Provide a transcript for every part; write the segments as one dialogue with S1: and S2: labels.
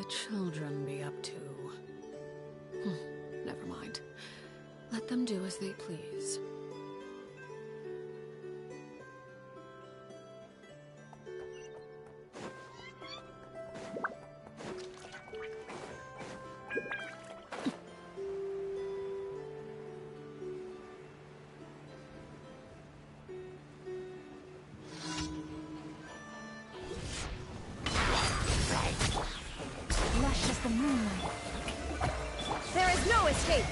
S1: children be up to? Never mind. Let them do as they please.
S2: Lush as the moonlight. There is no escape!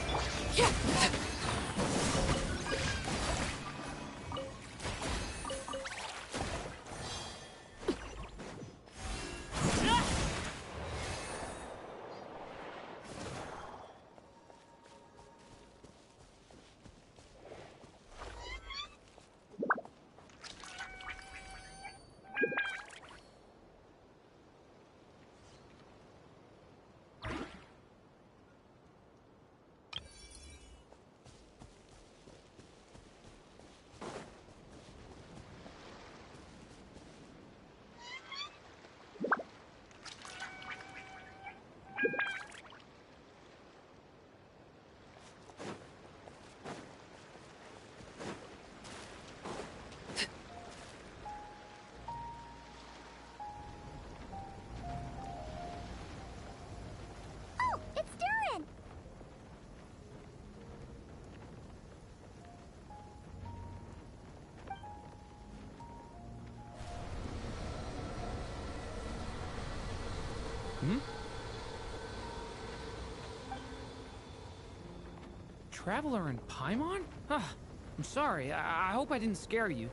S3: Traveler in Paimon? I'm sorry. I hope I didn't scare you.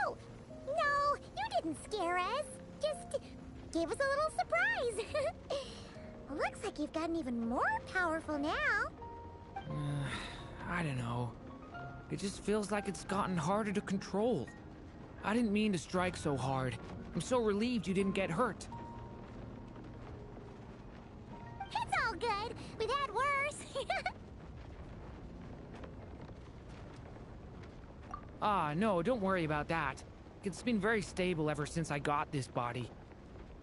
S4: Oh, no, you didn't scare us. Just gave us a little surprise. Looks like you've gotten even more powerful now.
S3: I don't know. It just feels like it's gotten harder to control. I didn't mean to strike so hard. I'm so relieved you didn't get hurt.
S4: It's all good. We've had worse.
S3: No, don't worry about that. It's been very stable ever since I got this body.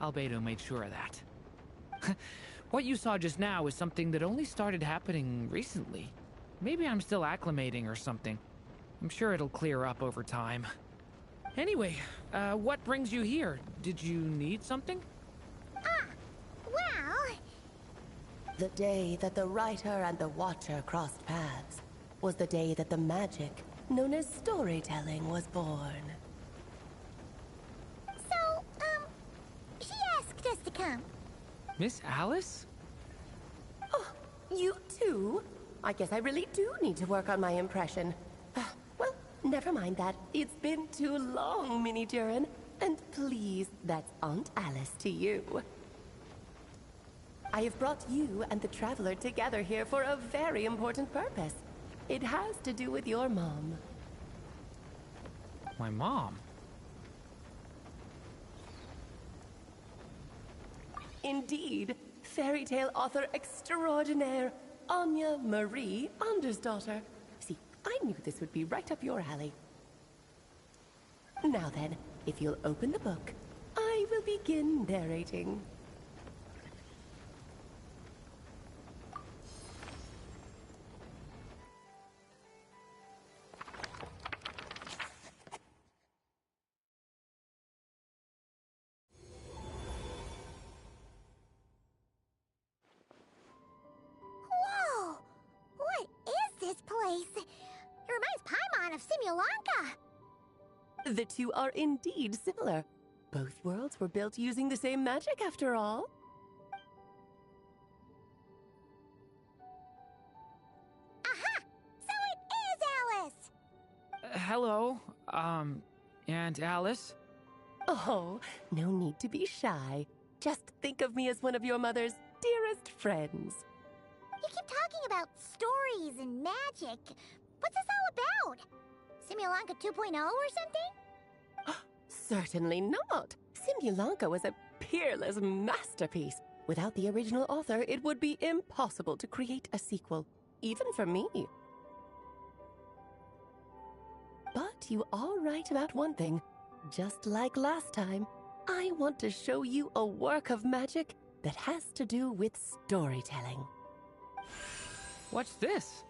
S3: Albedo made sure of that. What you saw just now is something that only started happening recently. Maybe I'm still acclimating or something. I'm sure it'll clear up over time. Anyway, what brings you here? Did you need something?
S4: Well...
S5: The day that the writer and the watcher crossed paths was the day that the magic known as storytelling was born.
S4: So, she asked us to come.
S3: Miss Alice?
S5: Oh, you too? I guess I really do need to work on my impression. Well, never mind that. It's been too long, Mini Durin. And please, that's Aunt Alice to you. I have brought you and the Traveler together here for a very important purpose. It has to do with your mom.
S3: My mom?
S5: Indeed, fairy tale author extraordinaire, Anya Marie Andersdottir. See, I knew this would be right up your alley. Now then, if you'll open the book, I will begin narrating.
S4: Whoa! What is this place? It reminds Paimon of Simulanka.
S5: The two are indeed similar. Both worlds were built using the same magic, after all.
S4: Aha! So it is Alice!
S3: Hello, Aunt Alice?
S5: Oh, no need to be shy. Just think of me as one of your mother's dearest friends.
S4: You keep talking about stories and magic. What's this all about? Simulanka 2.0 or something?
S5: Certainly not. Simulanka was a peerless masterpiece. Without the original author, it would be impossible to create a sequel, even for me. But you are right about one thing. Just like last time, I want to show you a work of magic that has to do with storytelling.
S3: What's this?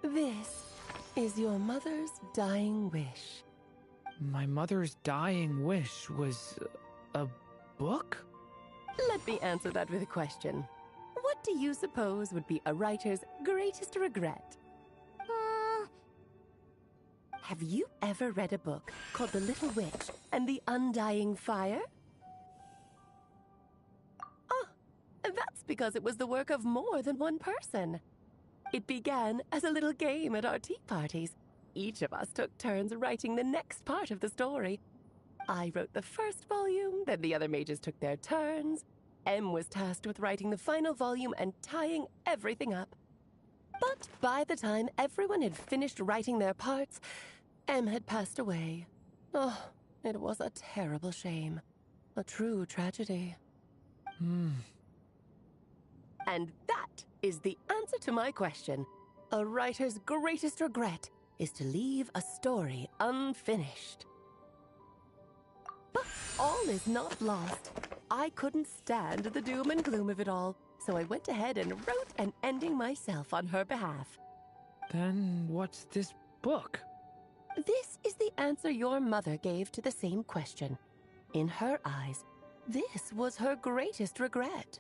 S5: This is your mother's dying wish.
S3: My mother's dying wish was a book?
S5: Let me answer that with a question. What do you suppose would be a writer's greatest regret? Have you ever read a book called The Little Witch and the Undying Fire? Oh, that's because it was the work of more than one person. It began as a little game at our tea parties. Each of us took turns writing the next part of the story. I wrote the first volume, then the other mages took their turns. Em was tasked with writing the final volume and tying everything up. But by the time everyone had finished writing their parts, Em had passed away. Oh, it was a terrible shame. A true tragedy. And that is the answer to my question. A writer's greatest regret is to leave a story unfinished. But all is not lost. I couldn't stand the doom and gloom of it all, so I went ahead and wrote an ending myself on her behalf.
S3: Then what's this book?
S5: This is the answer your mother gave to the same question. In her eyes, this was her greatest regret.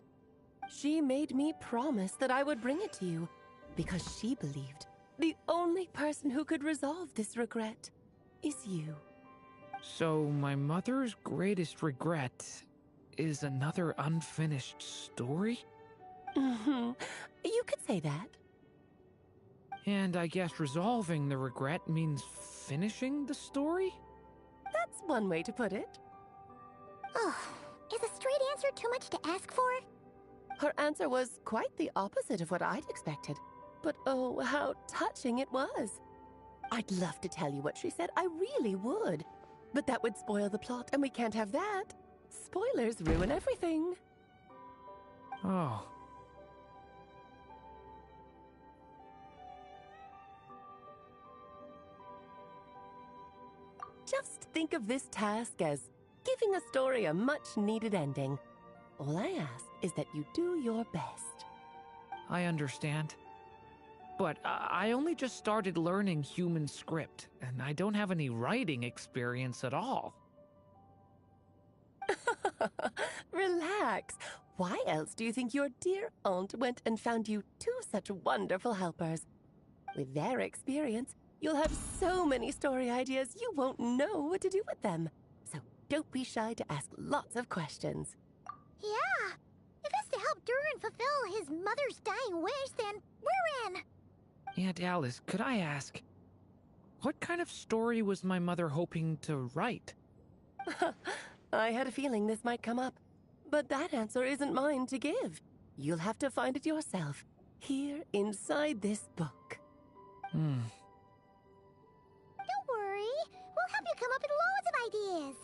S5: She made me promise that I would bring it to you, because she believed the only person who could resolve this regret is you.
S3: So my mother's greatest regret is another unfinished story?
S5: You could say that.
S3: And I guess resolving the regret means finishing the story?
S5: That's one way to put it.
S4: Oh, is a straight answer too much to ask for?
S5: Her answer was quite the opposite of what I'd expected. But oh, how touching it was. I'd love to tell you what she said, I really would. But that would spoil the plot, and we can't have that. Spoilers ruin everything.
S3: Oh.
S5: Just think of this task as giving a story a much-needed ending. All I ask is that you do your best.
S3: I understand. But I only just started learning human script, and I don't have any writing experience at all.
S5: Relax. Why else do you think your dear aunt went and found you two such wonderful helpers? With their experience, you'll have so many story ideas you won't know what to do with them. So don't be shy to ask lots of questions.
S4: Yeah. If it's to help Durin fulfill his mother's dying wish, then we're in.
S3: Aunt Alice, could I ask, what kind of story was my mother hoping to write?
S5: I had a feeling this might come up, but that answer isn't mine to give. You'll have to find it yourself, here inside this book.
S4: Don't worry. We'll help you come up with loads of ideas.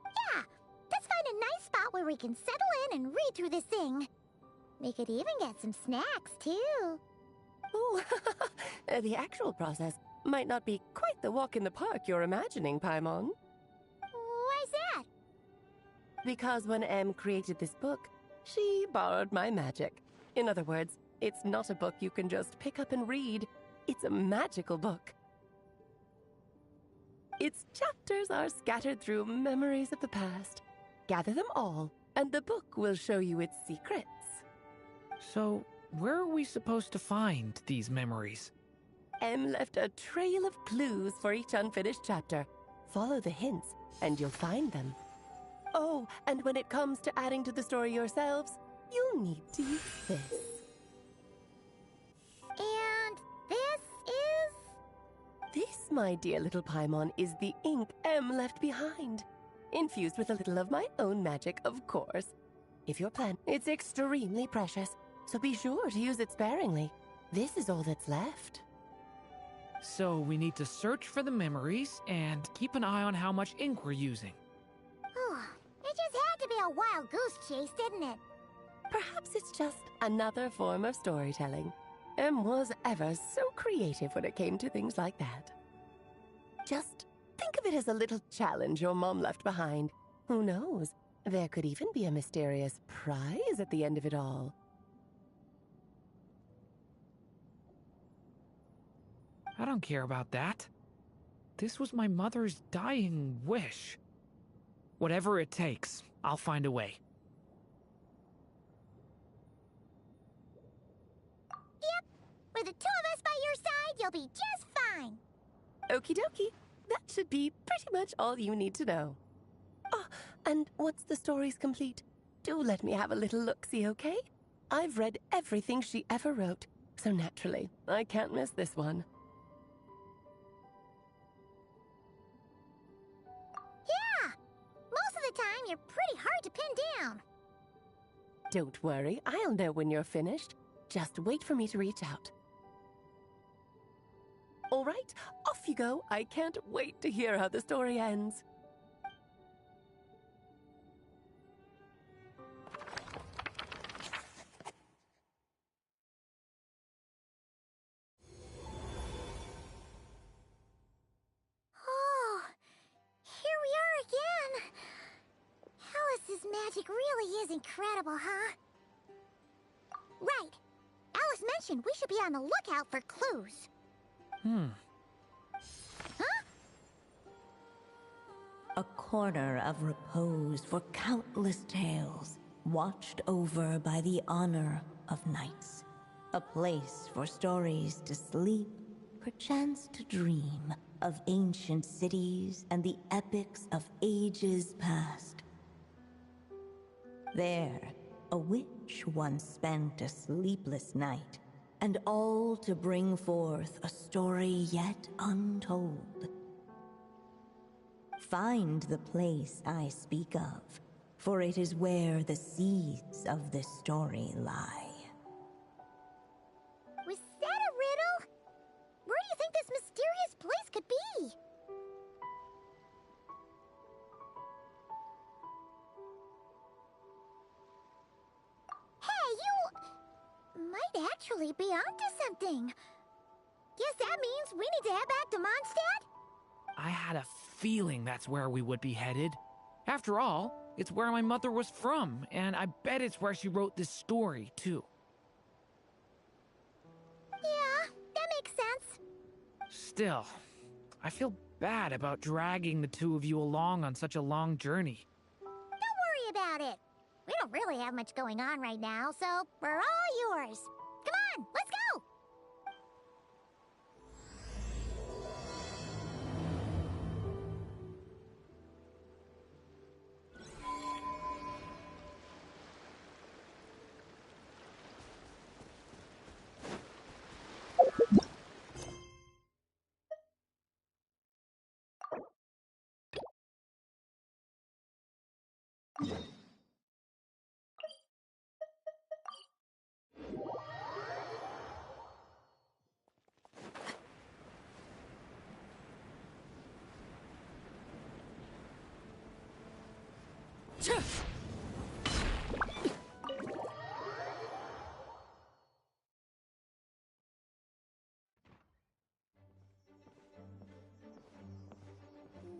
S4: Yeah, let's find a nice spot where we can settle in and read through this thing. We could even get some snacks, too.
S5: Oh, the actual process might not be quite the walk in the park you're imagining, Paimon.
S4: Why's that?
S5: Because when Em created this book, she borrowed my magic. In other words, it's not a book you can just pick up and read. It's a magical book. Its chapters are scattered through memories of the past. Gather them all, and the book will show you its secrets.
S3: So, where are we supposed to find these memories?
S5: Em left a trail of clues for each unfinished chapter. Follow the hints, and you'll find them. Oh, and when it comes to adding to the story yourselves, you'll need to use this.
S4: And this is?
S5: This, my dear little Paimon, is the ink Em left behind. Infused with a little of my own magic, of course. If you're planning, it's extremely precious, so be sure to use it sparingly. This is all that's left.
S3: So we need to search for the memories and keep an eye on how much ink we're using.
S4: Oh, it just had to be a wild goose chase, didn't it?
S5: Perhaps it's just another form of storytelling. Em was ever so creative when it came to things like that. Just think of it as a little challenge your mom left behind. Who knows? There could even be a mysterious prize at the end of it all.
S3: I don't care about that. This was my mother's dying wish. Whatever it takes, I'll find a way.
S4: Yep. With the two of us by your side, you'll be just fine.
S5: Okie dokie. That should be pretty much all you need to know. Oh, and once the story's complete, do let me have a little look-see, okay? I've read everything she ever wrote, so naturally, I can't miss this one.
S4: Yeah! Most of the time, you're pretty hard to pin down.
S5: Don't worry, I'll know when you're finished. Just wait for me to reach out. All right, off you go. I can't wait to hear how the story ends.
S4: Oh, here we are again. Alice's magic really is incredible, huh? Right. Alice mentioned we should be on the lookout for clues. Huh?
S6: A corner of repose for countless tales, watched over by the honor of knights. A place for stories to sleep, perchance to dream of ancient cities and the epics of ages past. There, a witch once spent a sleepless night, and all to bring forth a story yet untold. Find the place I speak of, for it is where the seeds of this story lie.
S4: Was that a riddle? Where do you think this mysterious place could be? Hey, you might actually be onto something. Guess that means we need to head back to Mondstadt?
S3: I had a feeling that's where we would be headed. After all, it's where my mother was from, and I bet it's where she wrote this story, too.
S4: Yeah, that makes sense.
S3: Still, I feel bad about dragging the two of you along on such a long journey.
S4: Don't worry about it. We don't really have much going on right now, so we're all yours. Come on, let's go!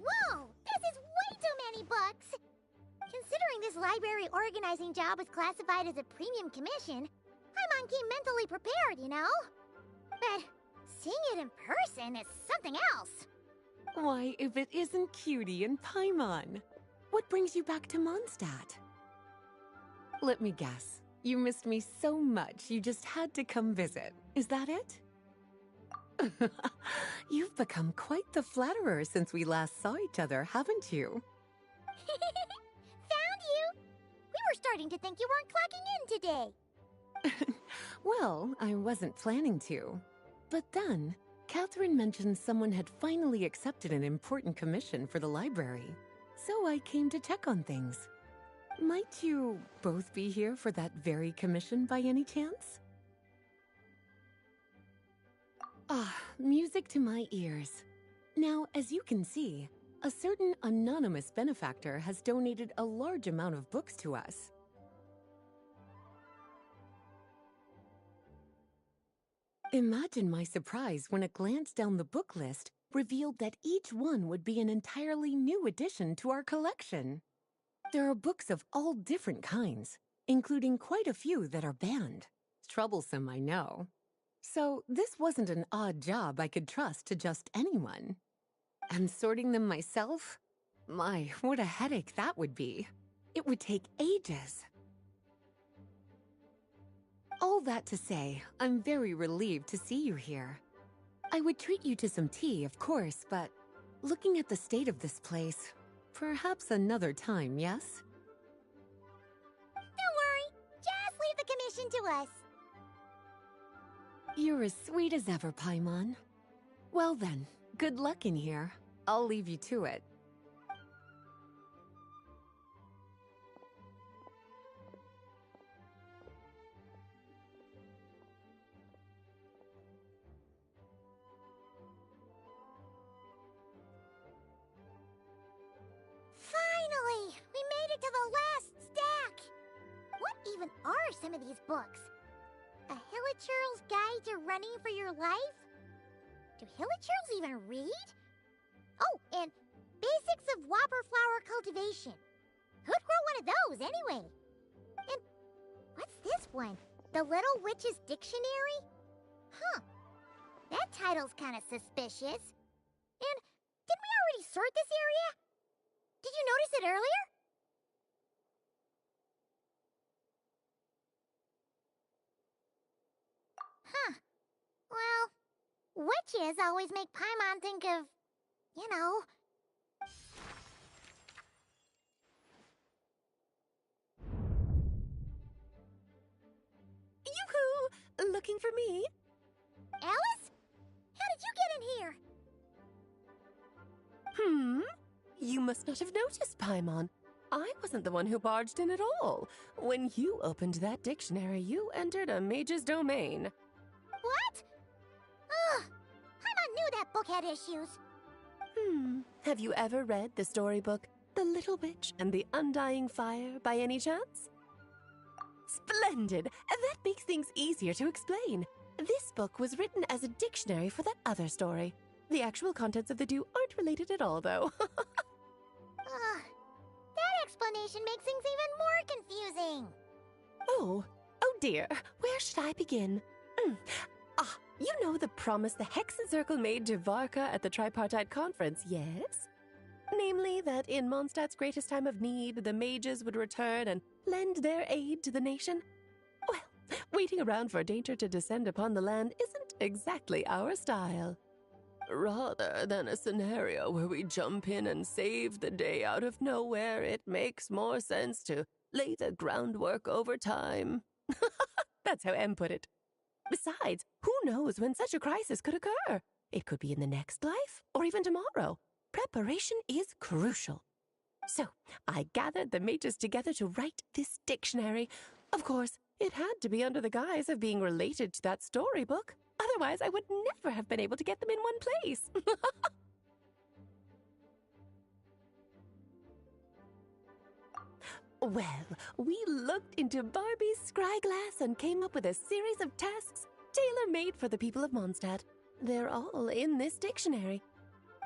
S4: Whoa! This is way too many books! Considering this library organizing job was classified as a premium commission, I'm on key mentally prepared, you know? But seeing it in person is something else.
S7: Why, if it isn't Cutie and Paimon. What brings you back to Mondstadt? Let me guess. You missed me so much you just had to come visit. Is that it? You've become quite the flatterer since we last saw each other, haven't you?
S4: Found you! We were starting to think you weren't clocking in today.
S7: Well, I wasn't planning to. But then, Catherine mentioned someone had finally accepted an important commission for the library. So I came to check on things. Might you both be here for that very commission by any chance? Ah, music to my ears. Now, as you can see, a certain anonymous benefactor has donated a large amount of books to us. Imagine my surprise when a glance down the book list revealed that each one would be an entirely new addition to our collection. There are books of all different kinds, including quite a few that are banned. Troublesome, I know. So this wasn't an odd job I could trust to just anyone. And sorting them myself? My, what a headache that would be. It would take ages. All that to say, I'm very relieved to see you here. I would treat you to some tea, of course, but looking at the state of this place, perhaps another time, yes?
S4: Don't worry. Just leave the commission to us.
S7: You're as sweet as ever, Paimon. Well then, good luck in here. I'll leave you to it.
S4: Finally! We made it to the last stack! What even are some of these books? A Hilichurl's Guide to Running for Your Life? Do Hilichurls even read? Oh, and Basics of Whopper Flower Cultivation. Who'd grow one of those, anyway? And what's this one? The Little Witch's Dictionary? Huh. That title's kind of suspicious. And didn't we already sort this area? Did you notice it earlier? Huh. Well, witches always make Paimon think of, you know.
S5: Yoo-hoo! Looking for me?
S4: Alice? How did you get in here?
S5: You must not have noticed, Paimon. I wasn't the one who barged in at all. When you opened that dictionary, you entered a mage's domain.
S4: What? Ugh. Paimon knew that book had issues.
S5: Have you ever read the storybook, The Little Witch and the Undying Fire, by any chance? Splendid! That makes things easier to explain. This book was written as a dictionary for that other story. The actual contents of the two aren't related at all, though.
S4: That explanation makes things even more confusing.
S5: Oh dear. Where should I begin? You know the promise the Hexen Circle made to Varka at the Tripartite Conference, yes? Namely, that in Mondstadt's greatest time of need, the mages would return and lend their aid to the nation? Well, waiting around for danger to descend upon the land isn't exactly our style. Rather than a scenario where we jump in and save the day out of nowhere, it makes more sense to lay the groundwork over time. That's how M put it. Besides, who knows when such a crisis could occur? It could be in the next life, or even tomorrow. Preparation is crucial. So, I gathered the mages together to write this dictionary. Of course, it had to be under the guise of being related to that storybook. Otherwise, I would never have been able to get them in one place. Well, we looked into Barbie's scryglass and came up with a series of tasks tailor-made for the people of Mondstadt. They're all in this dictionary.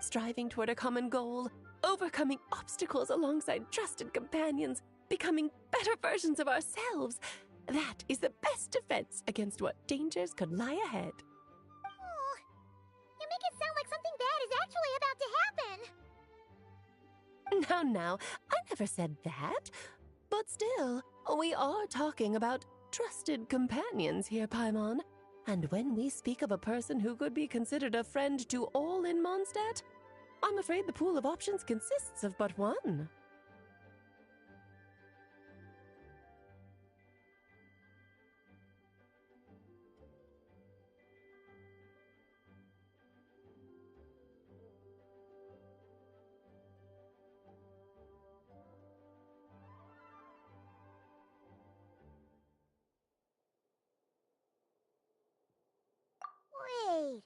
S5: Striving toward a common goal, overcoming obstacles alongside trusted companions, becoming better versions of ourselves. That is the best defense against what dangers could lie ahead.
S4: Oh, you make it sound like something bad is actually about to happen.
S5: Now, I never said that. But still, we are talking about trusted companions here, Paimon. And when we speak of a person who could be considered a friend to all in Mondstadt, I'm afraid the pool of options consists of but one.
S4: Wait,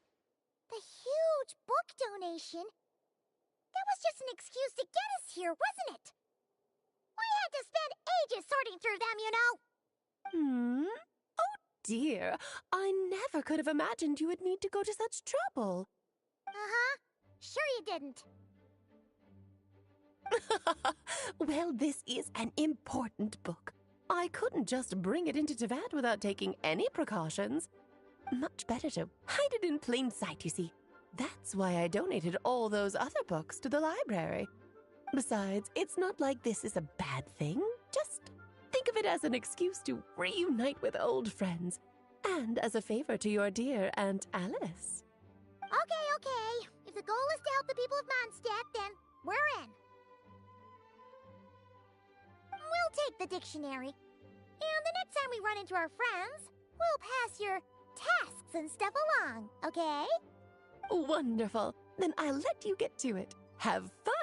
S4: the huge book donation? That was just an excuse to get us here, wasn't it? We had to spend ages sorting through them, you know.
S5: Oh dear. I never could have imagined you would need to go to such trouble.
S4: Uh-huh. Sure you didn't.
S5: Well, this is an important book. I couldn't just bring it into Teyvat without taking any precautions. Much better to hide it in plain sight, you see. That's why I donated all those other books to the library. Besides, it's not like this is a bad thing. Just think of it as an excuse to reunite with old friends. And as a favor to your dear Aunt Alice.
S4: Okay. If the goal is to help the people of Mondstadt, then we're in. We'll take the dictionary. And the next time we run into our friends, we'll pass your tasks and stuff along, okay?
S5: Wonderful. Then I'll let you get to it. Have fun!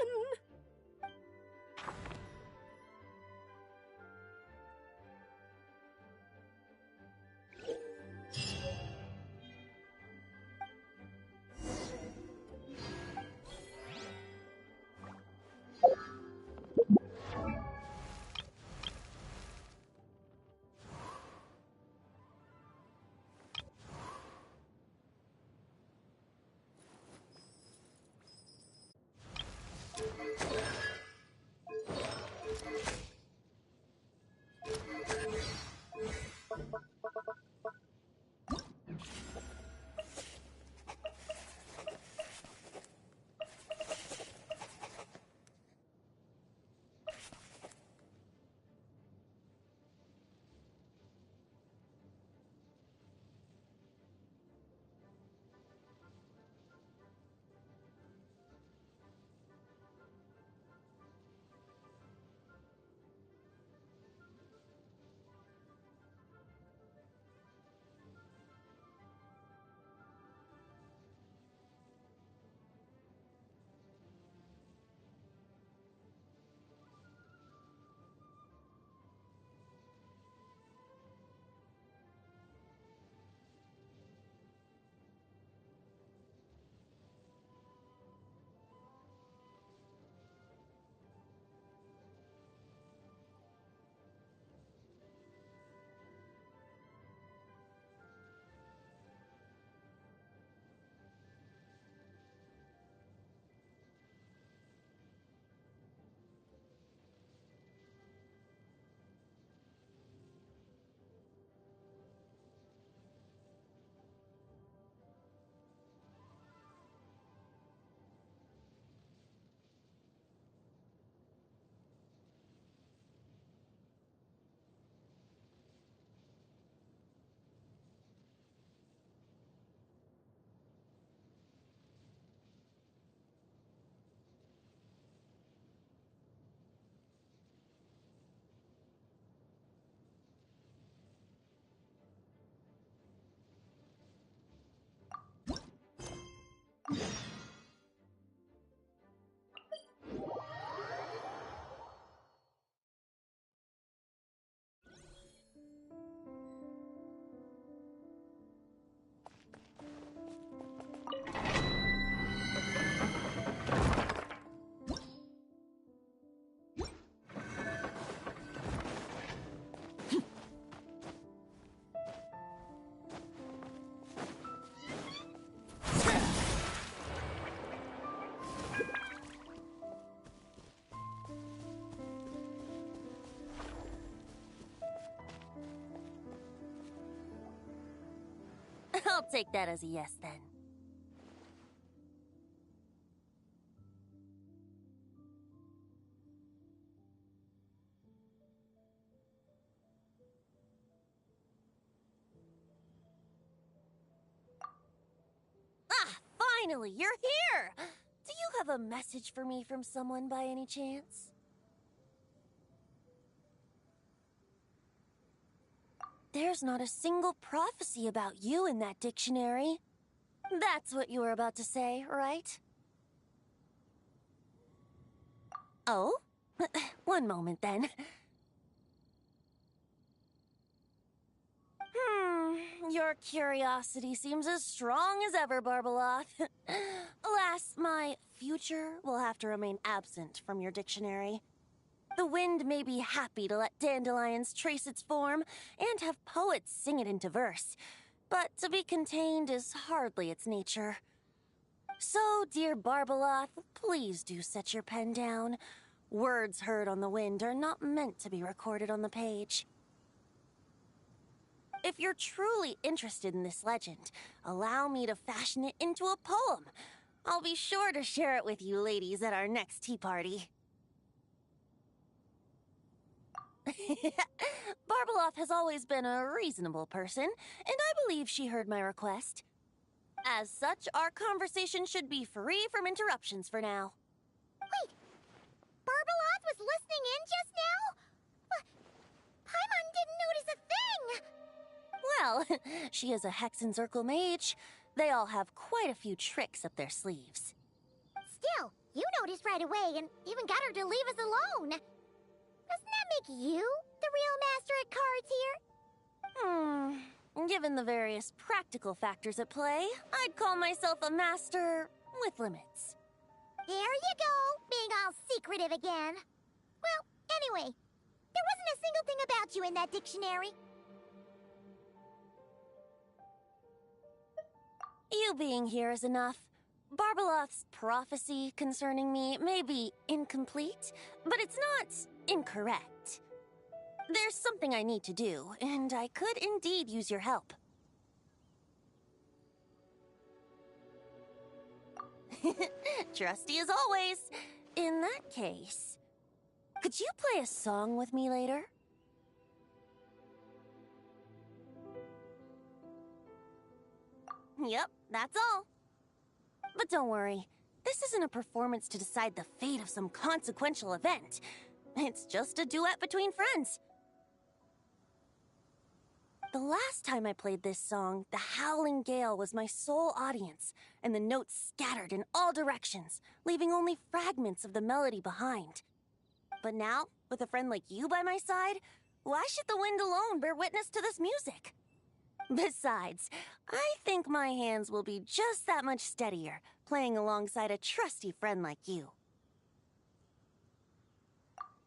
S2: I'll take that as a yes, then. Ah, finally, you're here! Do you have a message for me from someone by any chance? There's not a single prophecy about you in that dictionary. That's what you were about to say, right? Oh? One moment, then. Your curiosity seems as strong as ever, Barbeloth. Alas, my future will have to remain absent from your dictionary. The wind may be happy to let dandelions trace its form and have poets sing it into verse, but to be contained is hardly its nature. So, dear Barbeloth, please do set your pen down. Words heard on the wind are not meant to be recorded on the page. If you're truly interested in this legend, allow me to fashion it into a poem. I'll be sure to share it with you ladies at our next tea party. Barbeloth has always been a reasonable person, and I believe she heard my request. As such, our conversation should be free from interruptions for now.
S4: Wait, Barbeloth was listening in just now? Paimon didn't notice a thing!
S2: Well, she is a Hexenzirkel mage. They all have quite a few tricks up their sleeves.
S4: Still, you noticed right away and even got her to leave us alone. Doesn't that make you the real master at cards here?
S2: Given the various practical factors at play, I'd call myself a master with limits.
S4: There you go, being all secretive again. Well, anyway, there wasn't a single thing about you in that dictionary.
S2: You being here is enough. Barbeloth's prophecy concerning me may be incomplete, but it's not incorrect. There's something I need to do, and I could indeed use your help. Trusty as always. In that case, could you play a song with me later? Yep, that's all. But don't worry, this isn't a performance to decide the fate of some consequential event. It's just a duet between friends. The last time I played this song, the howling gale was my sole audience, and the notes scattered in all directions, leaving only fragments of the melody behind. But now, with a friend like you by my side, why should the wind alone bear witness to this music? Besides, I think my hands will be just that much steadier, playing alongside a trusty friend like you.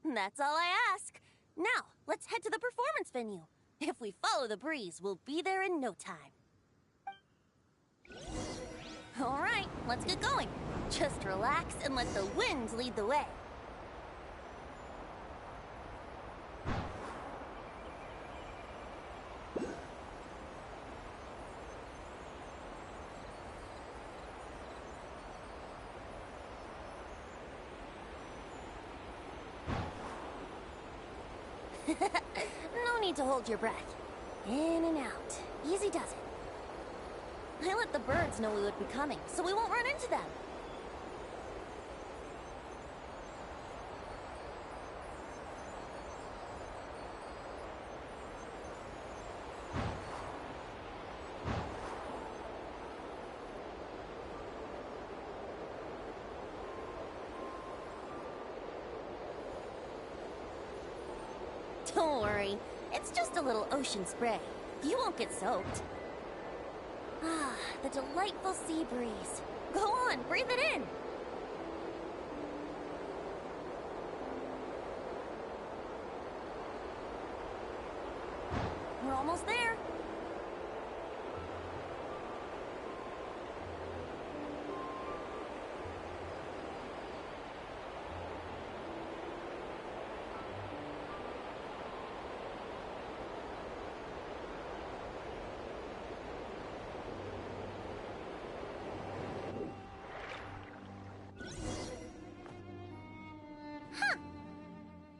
S2: That's all I ask. Now, let's head to the performance venue. If we follow the breeze, we'll be there in no time. All right, let's get going. Just relax and let the wind lead the way. No need to hold your breath. In and out. Easy does it. I let the birds know we would be coming, so we won't run into them. Don't worry, it's just a little ocean spray. You won't get soaked. Ah, the delightful sea breeze. Go on, breathe it in. We're almost there.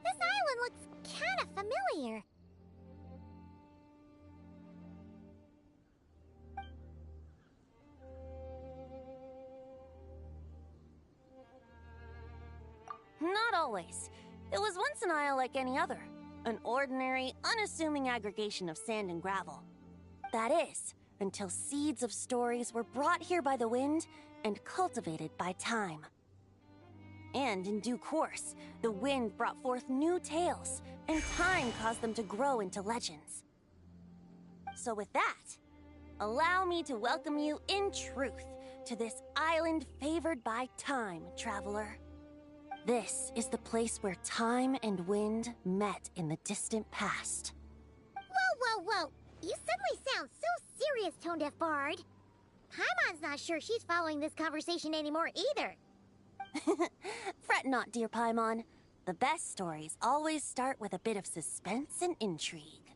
S4: This island looks kinda familiar.
S2: Not always. It was once an isle like any other. An ordinary, unassuming aggregation of sand and gravel. That is, until seeds of stories were brought here by the wind and cultivated by time. And in due course, the wind brought forth new tales, and time caused them to grow into legends. So with that, allow me to welcome you in truth to this island favored by time, traveler. This is the place where time and wind met in the distant past.
S4: Whoa! You suddenly sound so serious, Tone Deaf Bard. Paimon's not sure she's following this conversation anymore either.
S2: Fret not, dear Paimon. The best stories always start with a bit of suspense and intrigue.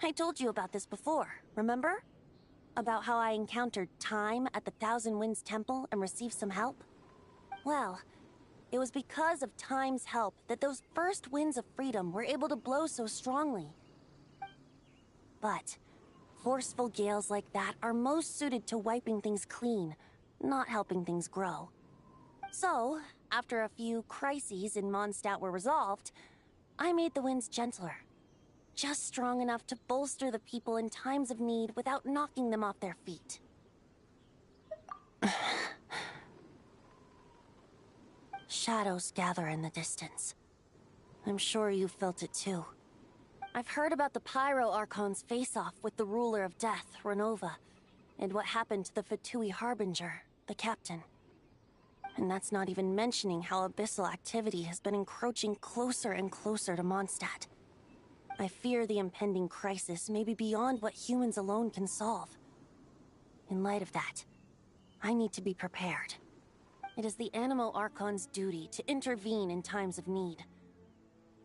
S2: I told you about this before, remember? About how I encountered Time at the Thousand Winds Temple and received some help? Well, it was because of Time's help that those first winds of freedom were able to blow so strongly. But forceful gales like that are most suited to wiping things clean, not helping things grow. So, after a few crises in Mondstadt were resolved, I made the winds gentler. Just strong enough to bolster the people in times of need without knocking them off their feet. Shadows gather in the distance. I'm sure you felt it too. I've heard about the Pyro Archon's face-off with the ruler of death, Renova, and what happened to the Fatui Harbinger, the captain. And that's not even mentioning how abyssal activity has been encroaching closer and closer to Mondstadt. I fear the impending crisis may be beyond what humans alone can solve. In light of that, I need to be prepared. It is the Animo Archon's duty to intervene in times of need.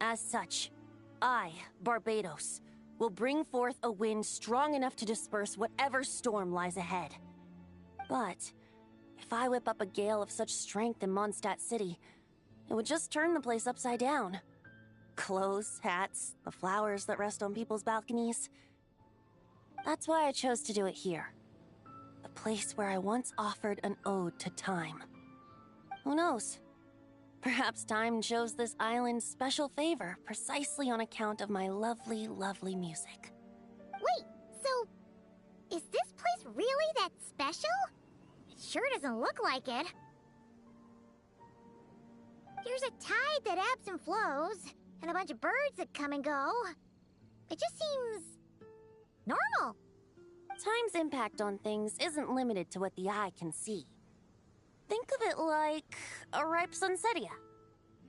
S2: As such, I, Barbados, will bring forth a wind strong enough to disperse whatever storm lies ahead. But if I whip up a gale of such strength in Mondstadt City, it would just turn the place upside down. Clothes, hats, the flowers that rest on people's balconies. That's why I chose to do it here. The place where I once offered an ode to time. Who knows? Perhaps time shows this island special favor precisely on account of my lovely, lovely music.
S4: Wait, so is this place really that special? It sure doesn't look like it. There's a tide that ebbs and flows, and a bunch of birds that come and go. It just seems normal.
S2: Time's impact on things isn't limited to what the eye can see. Think of it like a ripe sunsetia.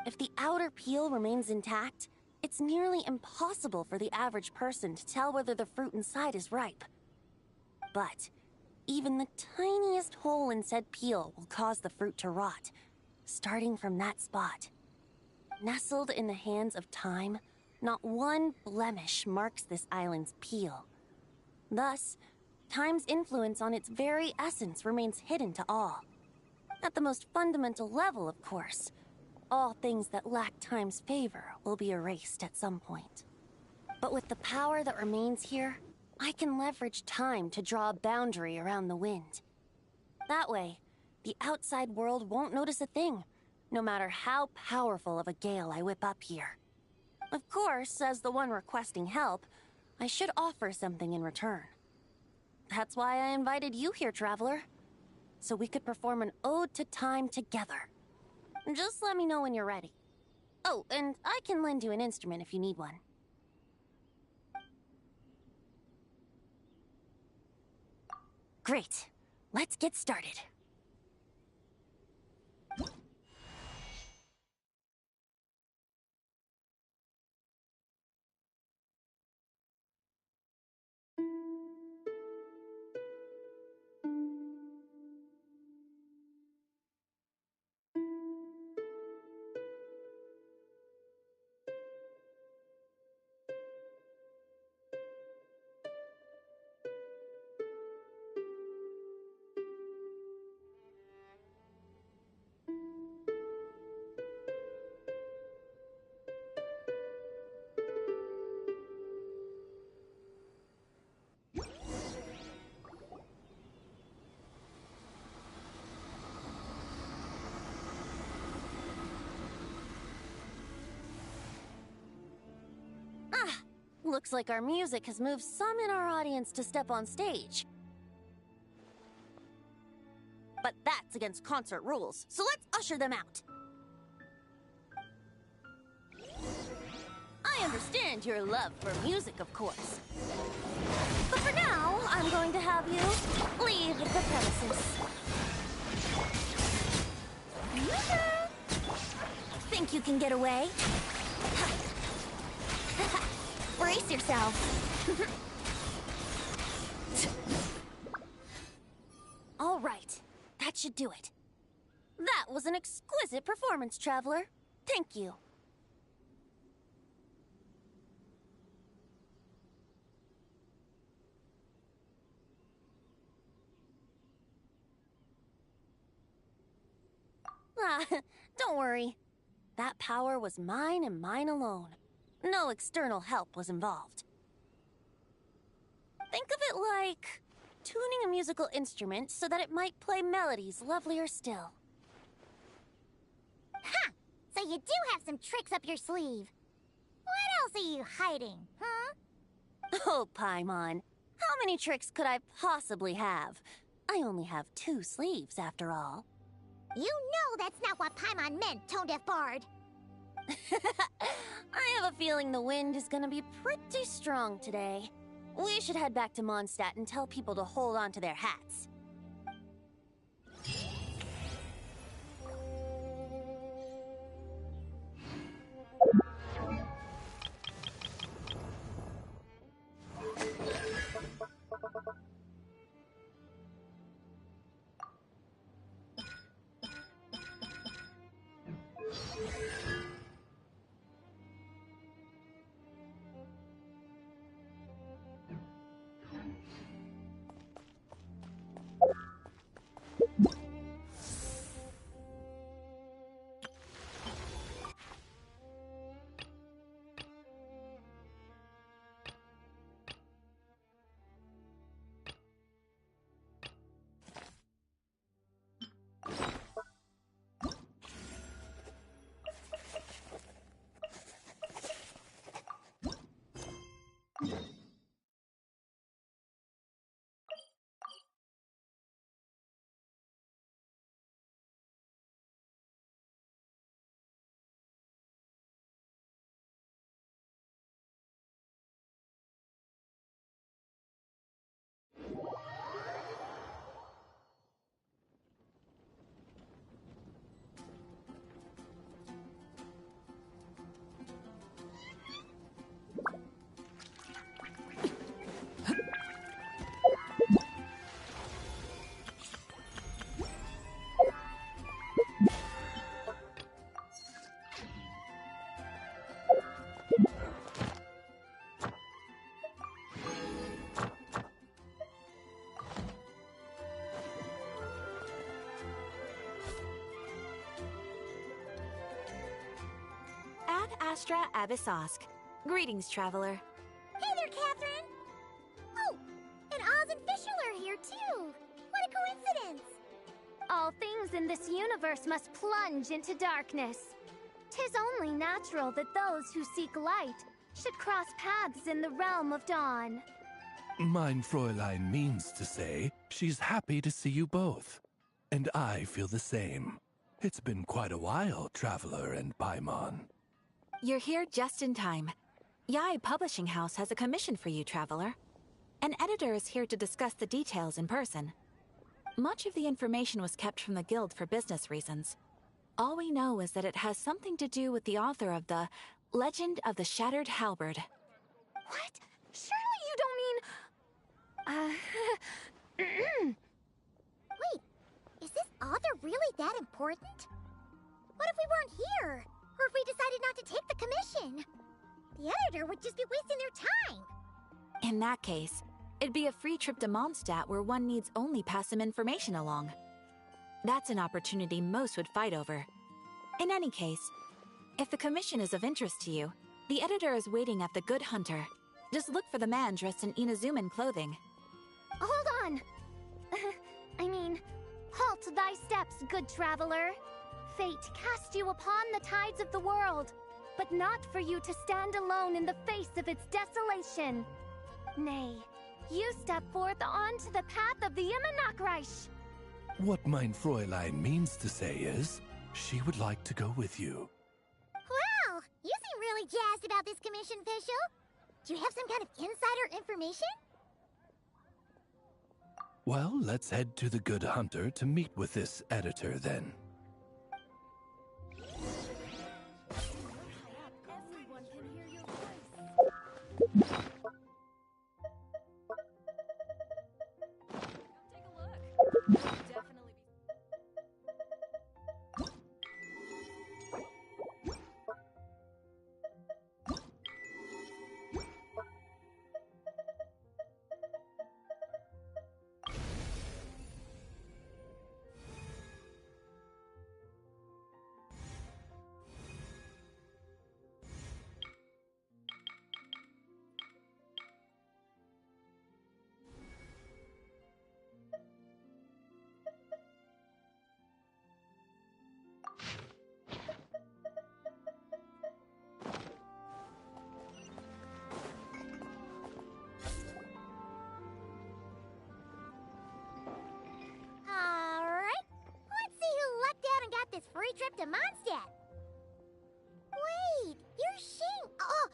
S2: If the outer peel remains intact, it's nearly impossible for the average person to tell whether the fruit inside is ripe. But even the tiniest hole in said peel will cause the fruit to rot, starting from that spot. Nestled in the hands of time, not one blemish marks this island's peel. Thus, time's influence on its very essence remains hidden to all. At the most fundamental level, of course, all things that lack time's favor will be erased at some point. But with the power that remains here, I can leverage time to draw a boundary around the wind. That way, the outside world won't notice a thing, no matter how powerful of a gale I whip up here. Of course, as the one requesting help, I should offer something in return. That's why I invited you here, Traveler. So we could perform an ode to time together. Just let me know when you're ready. Oh, and I can lend you an instrument if you need one. Great. Let's get started. Looks like our music has moved some in our audience to step on stage. But that's against concert rules, so let's usher them out. I understand your love for music, of course. But for now, I'm going to have you leave the premises. think you can get away? Brace yourself. All right, that should do it. That was an exquisite performance, Traveler. Thank you. Ah, don't worry. That power was mine and mine alone. No external help was involved. Think of it like tuning a musical instrument so that it might play melodies lovelier still.
S4: Ha! So you do have some tricks up your sleeve. What else are you hiding, huh?
S2: Oh, Paimon. How many tricks could I possibly have? I only have 2 sleeves, after all.
S4: You know that's not what Paimon meant, Tone-Deaf Bard.
S2: I have a feeling the wind is gonna be pretty strong today. We should head back to Mondstadt and tell people to hold on to their hats.
S8: Ad Astra Abyssosk. Greetings, traveler.
S4: Hey there, Catherine! Oh, and Oz and Fischl are here too! What a coincidence!
S9: All things in this universe must plunge into darkness. 'Tis only natural that those who seek light should cross paths in the realm of dawn.
S10: Mein Fräulein means to say she's happy to see you both. And I feel the same. It's been quite a while, Traveler and Paimon.
S8: You're here just in time. Yai Publishing House has a commission for you, traveler. An editor is here to discuss the details in person. Much of the information was kept from the guild for business reasons. All we know is that it has something to do with the author of the Legend of the Shattered Halberd.
S9: What? Surely you don't mean...
S4: Wait, is this author really that important? What if we weren't here? Or if we decided not to take the commission? The editor would just be wasting their time.
S8: In that case, it'd be a free trip to Mondstadt where one needs only pass some information along. That's an opportunity most would fight over. In any case, if the commission is of interest to you, the editor is waiting at the Good Hunter. Just look for the man dressed in Inazuman clothing.
S9: Hold on! Halt thy steps, good traveler. Fate cast you upon the tides of the world, but not for you to stand alone in the face of its desolation. Nay, you step forth onto the path of the Immernachtreich.
S10: What mein Fräulein means to say is, she would like to go with you.
S4: Wow, you seem really jazzed about this commission, Fischl. Do you have some kind of insider information?
S10: Well, let's head to the Good Hunter to meet with this editor then.
S4: Alright, let's see who lucked out and got this free trip to Mondstadt. Wait, you're Shing. Oh,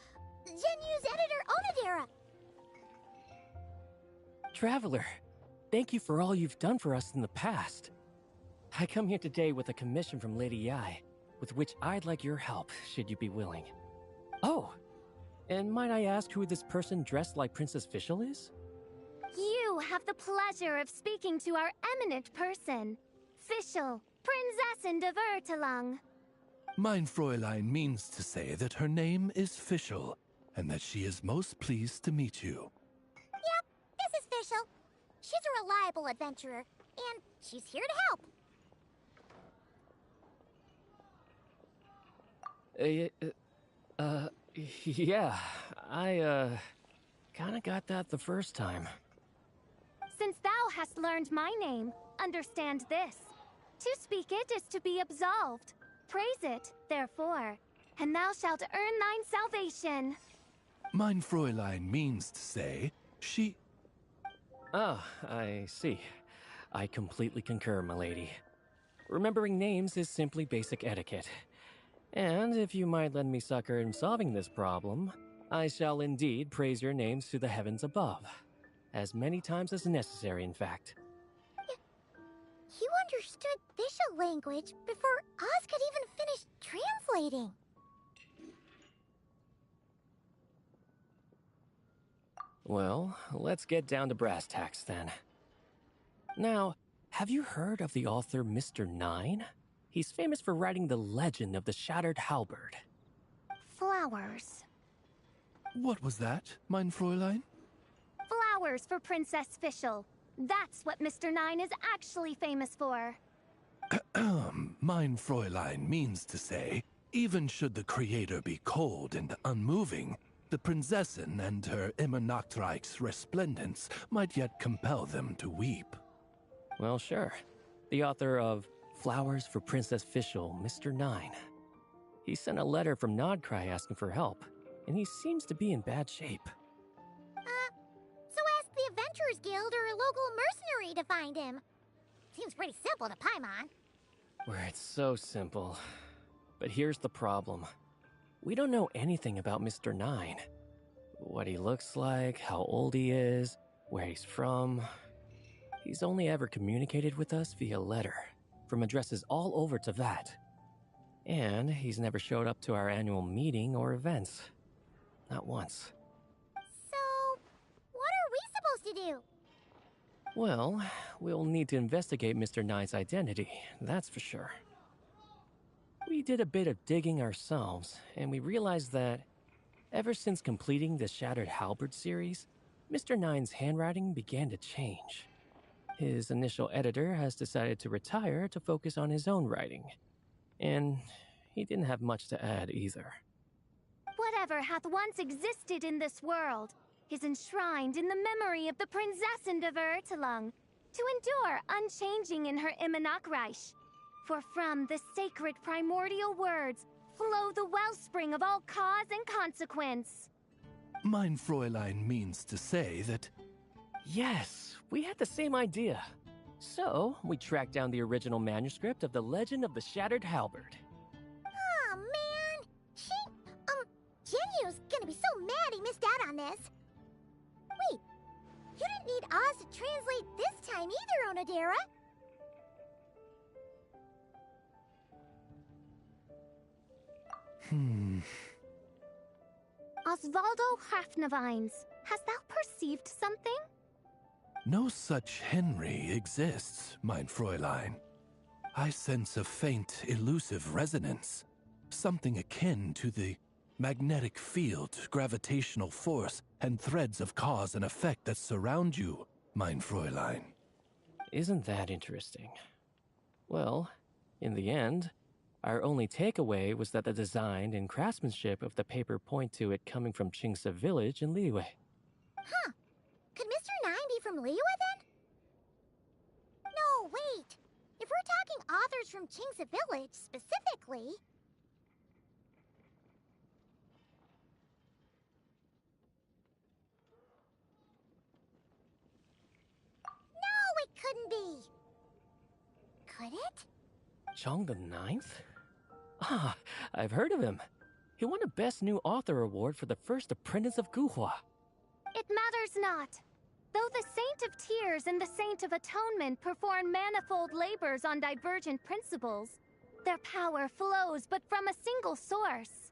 S4: Genu's editor, Onodera.
S11: Traveler, thank you for all you've done for us in the past. I come here today with a commission from Lady Yai, with which I'd like your help, should you be willing. Oh, and might I ask who this person dressed like Princess Fischl is?
S9: You have the pleasure of speaking to our eminent person, Fischl, Prinzessin de Vertelung.
S10: Mein Fräulein means to say that her name is Fischl, and that she is most pleased to meet you.
S4: Yep, this is Fischl. She's a reliable adventurer, and she's here to help.
S11: Yeah, I, kinda got that the first time.
S9: Since thou hast learned my name, understand this. To speak it is to be absolved. Praise it, therefore, and thou shalt earn thine salvation.
S10: Mein Fräulein means to say she...
S11: Ah, I see. I completely concur, milady. Remembering names is simply basic etiquette. And if you might lend me succor in solving this problem, I shall indeed praise your names to the heavens above. As many times as necessary, in fact.
S4: You understood Fischl language before Oz could even finish translating.
S11: Well, let's get down to brass tacks then. Now, have you heard of the author Mr. Nine? He's famous for writing the legend of the Shattered Halberd.
S9: Flowers.
S10: What was that, mein Fräulein?
S9: Flowers for Princess Fischl. That's what Mr. Nine is actually famous for.
S10: Mein Fräulein means to say, even should the creator be cold and unmoving, the Prinzessin and her immer Nachtreich's resplendence might yet compel them to weep.
S11: Well, sure. The author of Flowers for Princess Fischl, Mr. Nine. He sent a letter from Nodcry asking for help, and he seems to be in bad shape.
S4: So ask the Adventurers Guild or a local mercenary to find him. Seems pretty simple to Paimon.
S11: Where it's so simple. But here's the problem. We don't know anything about Mr. Nine. What he looks like, how old he is, where he's from. He's only ever communicated with us via letter, from addresses all over to that. And he's never showed up to our annual meeting or events. Not once.
S4: So, what are we supposed to do?
S11: Well, we'll need to investigate Mr. Nine's identity, that's for sure. We did a bit of digging ourselves, and we realized that ever since completing the Shattered Halberd series, Mr. Nine's handwriting began to change. His initial editor has decided to retire to focus on his own writing. And he didn't have much to add either.
S9: Whatever hath once existed in this world is enshrined in the memory of the Prinzessin de Vertelung, to endure unchanging in her Immanakreich. For from the sacred primordial words flow the wellspring of all cause and consequence.
S10: Mein Fräulein means to say that...
S11: Yes, we had the same idea. So, we tracked down the original manuscript of The Legend of the Shattered Halberd.
S4: Aw, man! Genu's gonna be so mad he missed out on this. Wait, you didn't need Oz to translate this time either, Onodera.
S9: Osvaldo Hrafnavines, hast thou perceived something?
S10: No such Henry exists, mein Fräulein. I sense a faint, elusive resonance. Something akin to the magnetic field, gravitational force, and threads of cause and effect that surround you, mein Fräulein.
S11: Isn't that interesting? Well, in the end, our only takeaway was that the design and craftsmanship of the paper point to it coming from Qingse village in Liyue.
S4: Huh. Could Mr. Nine be from Liyue then? No, wait. If we're talking authors from Qingse village specifically... No, it couldn't be. Could it?
S11: Chong the Ninth? Ah, I've heard of him. He won a Best New Author award for the first apprentice of Guhua.
S9: It matters not. Though the Saint of Tears and the Saint of Atonement perform manifold labors on divergent principles, their power flows but from a single source.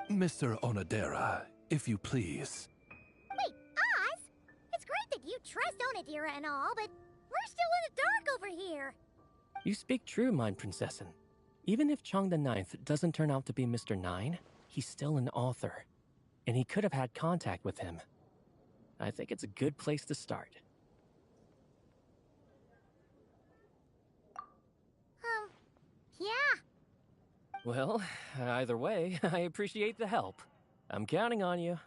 S10: Mr. Onodera, if you please.
S4: Wait, Oz? It's great that you trust Onodera and all, but we're still in the dark over here.
S11: You speak true, mine Princessin. Even if Chong the Ninth doesn't turn out to be Mr. Nine, he's still an author. And he could have had contact with him. I think it's a good place to start.
S4: Yeah.
S11: Well, either way, I appreciate the help. I'm counting on you.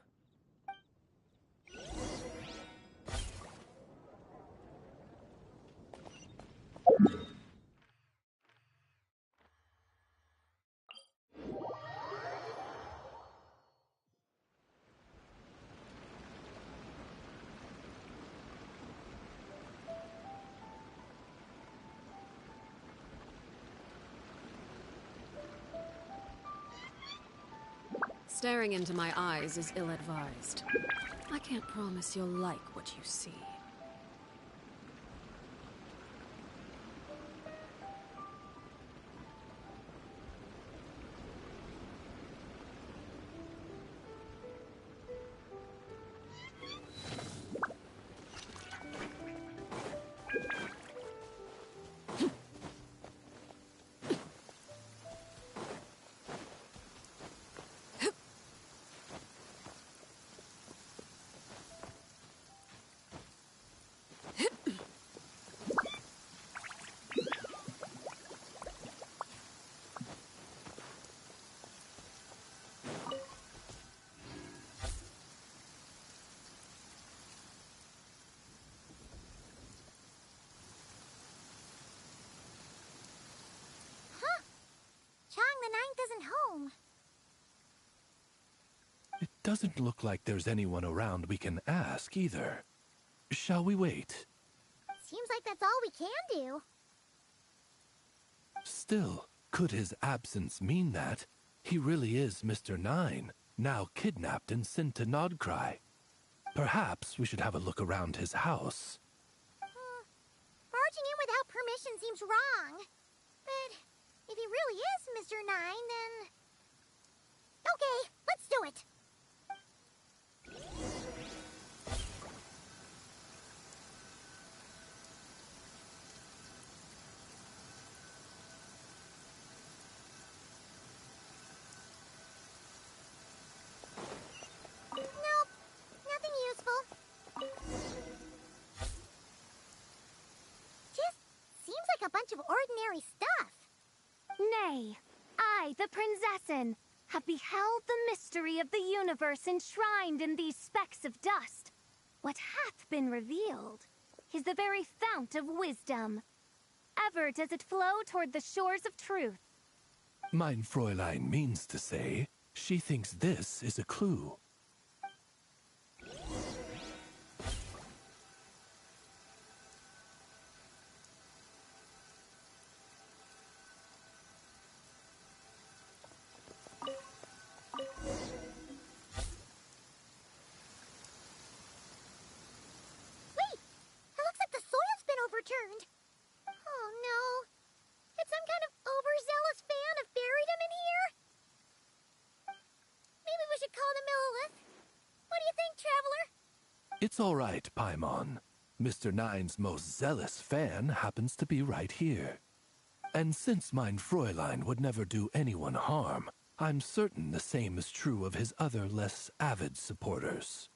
S1: Staring into my eyes is ill-advised. I can't promise you'll like what you see.
S4: Chong the Ninth isn't home.
S10: It doesn't look like there's anyone around we can ask either. Shall we wait?
S4: Seems like that's all we can do.
S10: Still, could his absence mean that he really is Mr. Nine, now kidnapped and sent to Nodcry? Perhaps we should have a look around his house.
S4: Barging in without permission seems wrong. But if he really is Mr. Nine, then... Okay, let's do it. Nope, nothing useful. Just seems like a bunch of ordinary stuff.
S9: Nay, I, the Princessin, have beheld the mystery of the universe enshrined in these specks of dust. What hath been revealed is the very fount of wisdom. Ever does it flow toward the shores of truth.
S10: Mein Fräulein means to say, she thinks this is a clue.
S4: Overturned. Oh no. Did some kind of overzealous fan have buried him in here? Maybe we should call the mill
S10: It's all right, Paimon. Mr. Nine's most zealous fan happens to be right here. And since mein Fräulein would never do anyone harm, I'm certain the same is true of his other less avid supporters.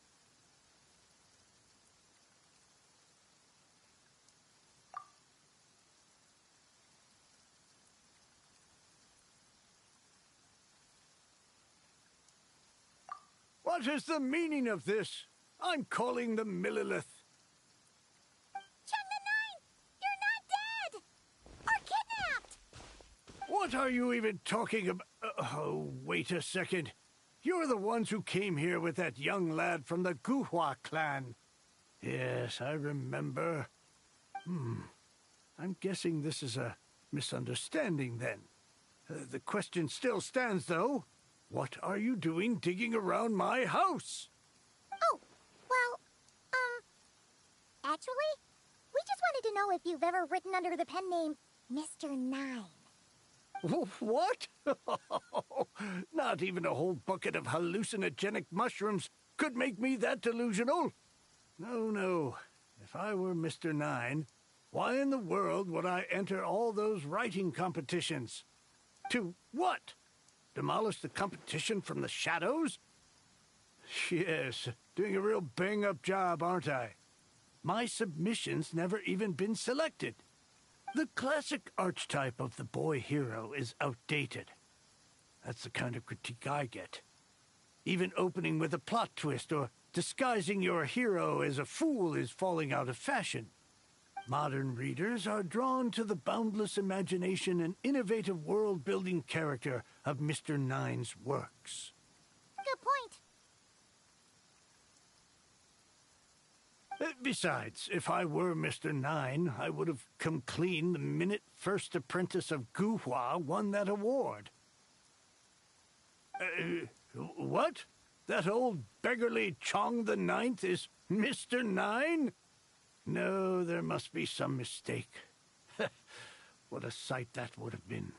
S12: What is the meaning of this? I'm calling the Millilith.
S4: Chang the Nine! You're not dead! Or kidnapped!
S12: What are you even talking about? Oh, wait a second. You're the ones who came here with that young lad from the Guhua clan. Yes, I remember. I'm guessing this is a misunderstanding then. The question still stands, though. What are you doing digging around my house?
S4: Oh, well, actually, we just wanted to know if you've ever written under the pen name Mr. Nine.
S12: What? Not even a whole bucket of hallucinogenic mushrooms could make me that delusional. No. If I were Mr. Nine, why in the world would I enter all those writing competitions? To what? Demolish the competition from the shadows? Yes, doing a real bang-up job, aren't I? My submission's never even been selected. The classic archetype of the boy hero is outdated. That's the kind of critique I get. Even opening with a plot twist or disguising your hero as a fool is falling out of fashion. Modern readers are drawn to the boundless imagination and innovative world-building character of Mr. Nine's works.
S4: Good point.
S12: Besides, if I were Mr. Nine, I would have come clean the minute First Apprentice of Guhua won that award. What? That old beggarly Chong the Ninth is Mr. Nine? No, there must be some mistake. What a sight that would have been.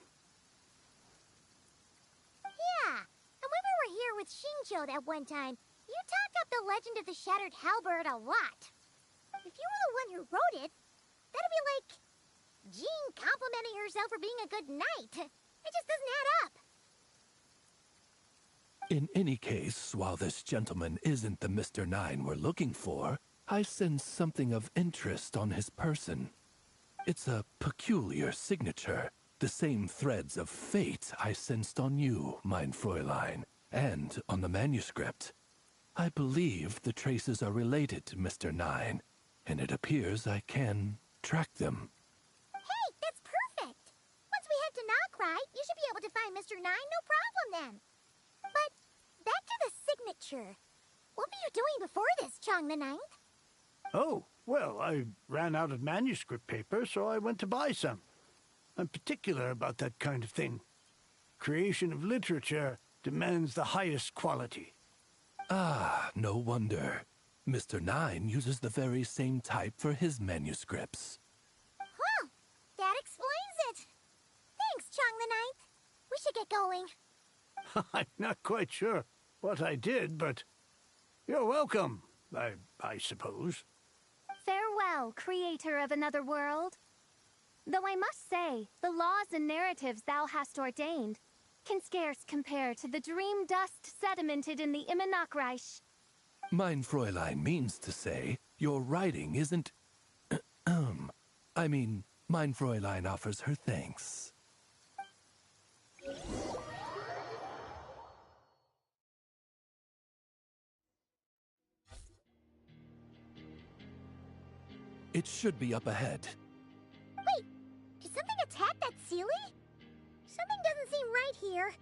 S4: Yeah, and when we were here with Shinjo that one time, you talked up the legend of the Shattered Halberd a lot. If you were the one who wrote it, that'd be like Jean complimenting herself for being a good knight. It just doesn't add up.
S10: In any case, while this gentleman isn't the Mr. Nine we're looking for, I sense something of interest on his person. It's a peculiar signature, the same threads of fate I sensed on you, mein Fräulein, and on the manuscript. I believe the traces are related to Mr. Nine, and it appears I can track them.
S4: Hey, that's perfect! Once we head to Nockride, you should be able to find Mr. Nine, no problem then. But, back to the signature. What were you doing before this, Chong the Ninth?
S12: Oh, well, I ran out of manuscript paper, so I went to buy some. I'm particular about that kind of thing. Creation of literature demands the highest quality.
S10: Ah, no wonder. Mr. Nine uses the very same type for his manuscripts.
S4: Well, that explains it. Thanks, Chong the Ninth. We should get going.
S12: I'm not quite sure what I did, but you're welcome, I suppose.
S9: Farewell, creator of another world. Though I must say, the laws and narratives thou hast ordained can scarce compare to the dream dust sedimented in the Immenachreich.
S10: Mein Fräulein means to say, your writing isn't... I mean, mein Fräulein offers her thanks. It should be up ahead.
S4: Wait, did something attack that Sealy? Something doesn't seem right here.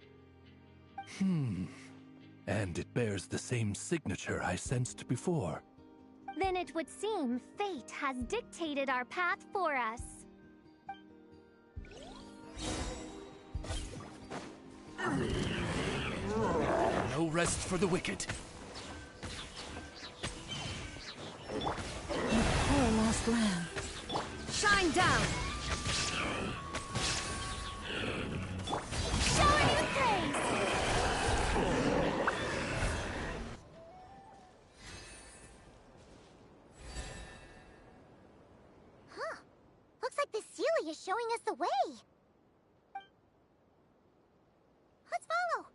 S10: And it bears the same signature I sensed before.
S9: Then it would seem fate has dictated our path for us.
S10: No rest for the wicked.
S7: Poor lost lamb.
S1: Shine down!
S9: Showing you things!
S4: showing us the way. Let's follow.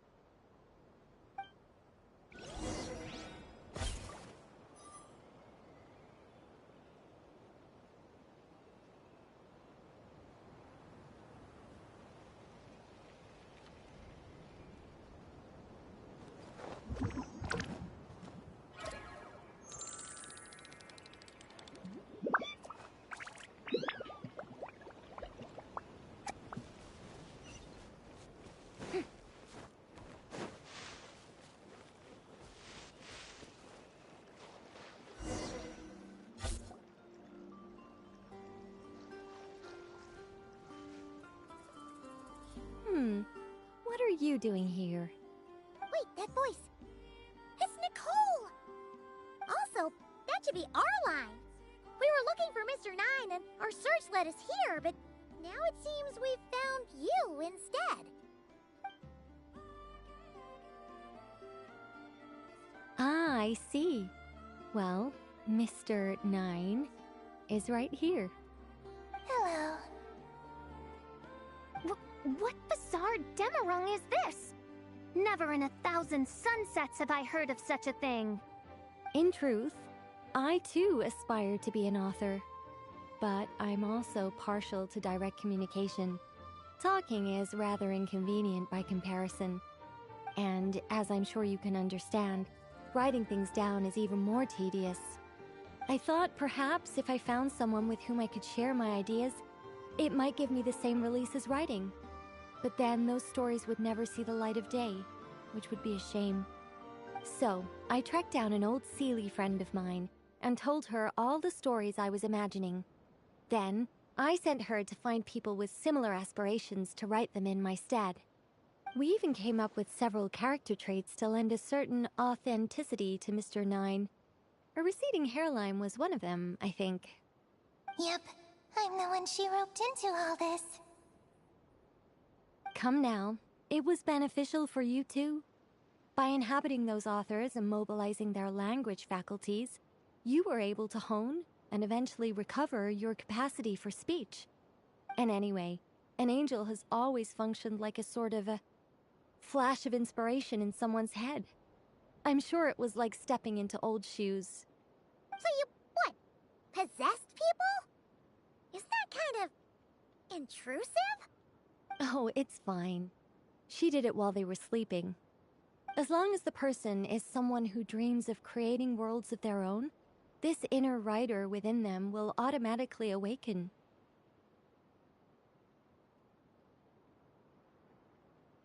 S9: What are you doing here?
S4: Wait, that voice. It's Nicole! Also, that should be our line. We were looking for Mr. Nine and our search led us here, but now it seems we've found you instead.
S9: Ah, I see. Well, Mr. Nine is right here.
S4: Hello.
S9: What bizarre Demerung is this? Never in 1,000 sunsets have I heard of such a thing. In truth, I too aspire to be an author. But I'm also partial to direct communication. Talking is rather inconvenient by comparison. And as I'm sure you can understand, writing things down is even more tedious. I thought perhaps if I found someone with whom I could share my ideas, it might give me the same release as writing. But then those stories would never see the light of day, which would be a shame. So, I tracked down an old Seelie friend of mine and told her all the stories I was imagining. Then, I sent her to find people with similar aspirations to write them in my stead. We even came up with several character traits to lend a certain authenticity to Mr. Nine. A receding hairline was one of them, I think.
S4: Yep, I'm the one she roped into all this.
S9: Come now, it was beneficial for you too. By inhabiting those authors and mobilizing their language faculties, you were able to hone and eventually recover your capacity for speech. And anyway, an angel has always functioned like a sort of a flash of inspiration in someone's head. I'm sure it was like stepping into old shoes.
S4: So you, what, possessed people? Is that kind of intrusive?
S9: Oh, it's fine. She did it while they were sleeping. As long as the person is someone who dreams of creating worlds of their own, this inner writer within them will automatically awaken.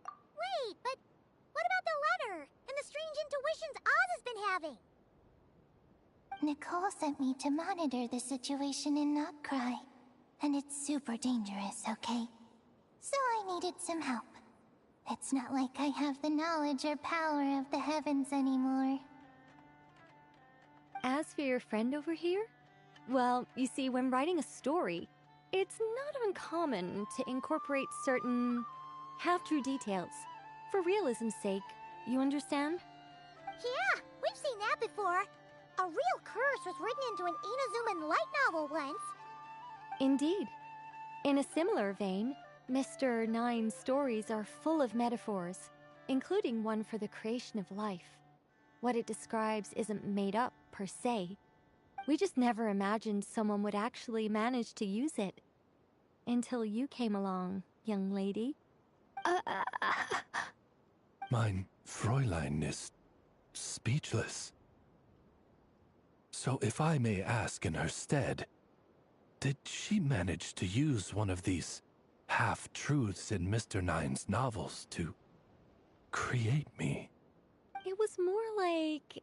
S4: Wait, but what about the letter and the strange intuitions Oz has been having? Nicole sent me to monitor the situation and not cry. And it's super dangerous, okay? So I needed some help. It's not like I have the knowledge or power of the heavens anymore.
S9: As for your friend over here? Well, you see, when writing a story, it's not uncommon to incorporate certain half-true details. For realism's sake, you understand?
S4: Yeah, we've seen that before. A real curse was written into an Inazuman light novel once.
S9: Indeed. In a similar vein, Mr. Nine's stories are full of metaphors, including one for the creation of life. What it describes isn't made up, per se. We just never imagined someone would actually manage to use it. Until you came along, young lady.
S10: Mein Fräulein is speechless. So if I may ask in her stead, did she manage to use one of these half-truths in Mr. Nine's novels to create me?
S9: It was more like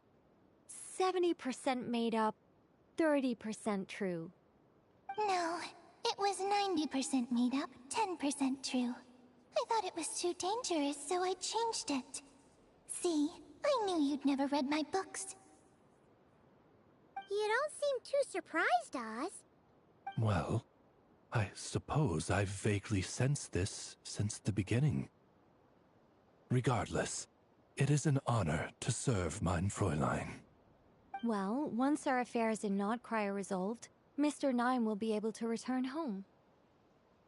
S9: 70% made up, 30% true.
S4: No, it was 90% made up, 10% true. I thought it was too dangerous, so I changed it. See, I knew you'd never read my books. You don't seem too surprised, Oz.
S10: Well, I suppose I've vaguely sensed this since the beginning. Regardless, it is an honor to serve mein Fräulein.
S9: Well, once our affairs in Nodcry are resolved, Mr. Nine will be able to return home.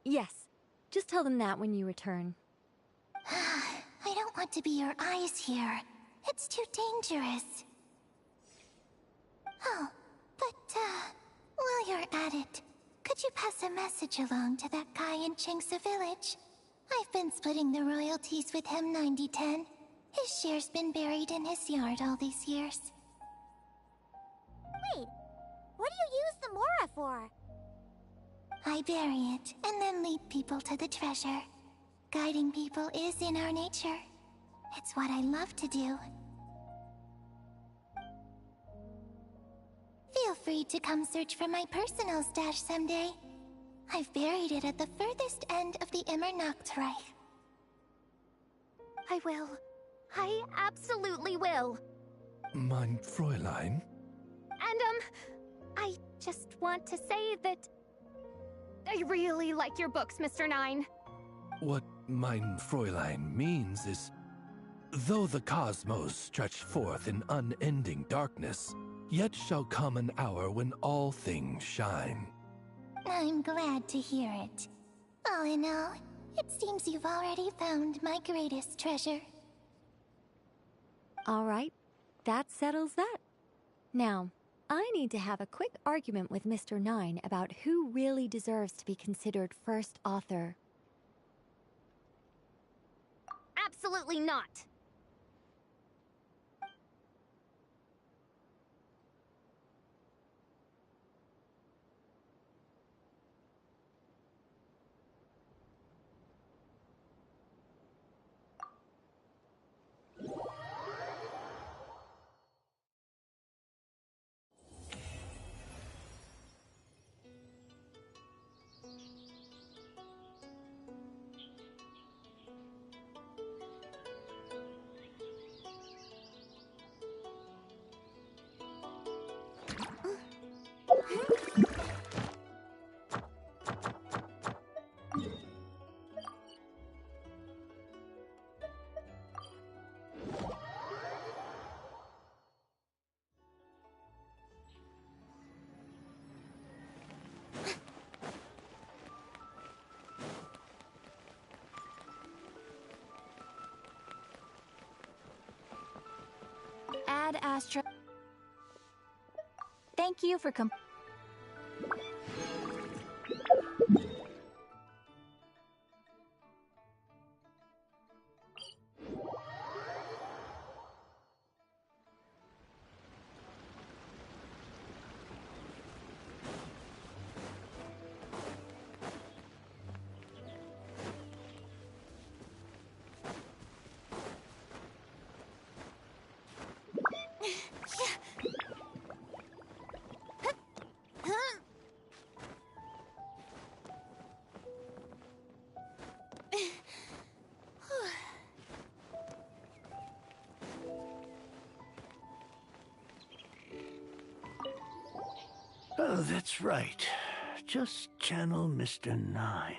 S9: Yes. Just tell them that when you return.
S4: I don't want to be your eyes here. It's too dangerous. Oh, but, while you're at it, could you pass a message along to that guy in Chingsa village? I've been splitting the royalties with him 90-10. His share's been buried in his yard all these years.
S13: Wait, what do you use the Mora for?
S4: I bury it, and then lead people to the treasure. Guiding people is in our nature. It's what I love to do. Feel free to come search for my personal stash someday. I've buried it at the furthest end of the Immernachtreich.
S9: I will. I absolutely will.
S10: Mein Fräulein?
S9: And, I just want to say that I really like your books, Mr. Nine.
S10: What mein Fräulein means is, though the cosmos stretch forth in unending darkness, yet shall come an hour when all things shine.
S4: I'm glad to hear it. All in all, it seems you've already found my greatest treasure.
S9: All right, that settles that. Now, I need to have a quick argument with Mr. Nine about who really deserves to be considered first author. Absolutely not! Ad Astra. Thank you for
S12: Oh, that's right. Just channel Mr. Nine.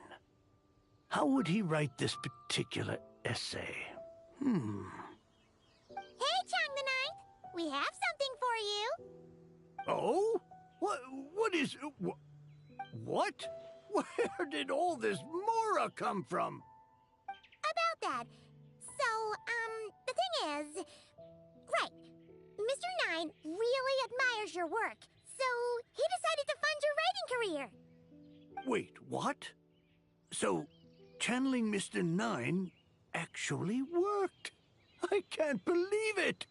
S12: How would he write this particular essay?
S13: Hey, Chang the Ninth! We have something for you!
S12: Oh? What is... What? Where did all this Mora come from?
S13: About that. So, the thing is... Right. Mr. Nine really admires your work, so he decided to fund your writing career.
S12: Wait, what? So, channeling Mr. Nine actually worked. I can't believe it.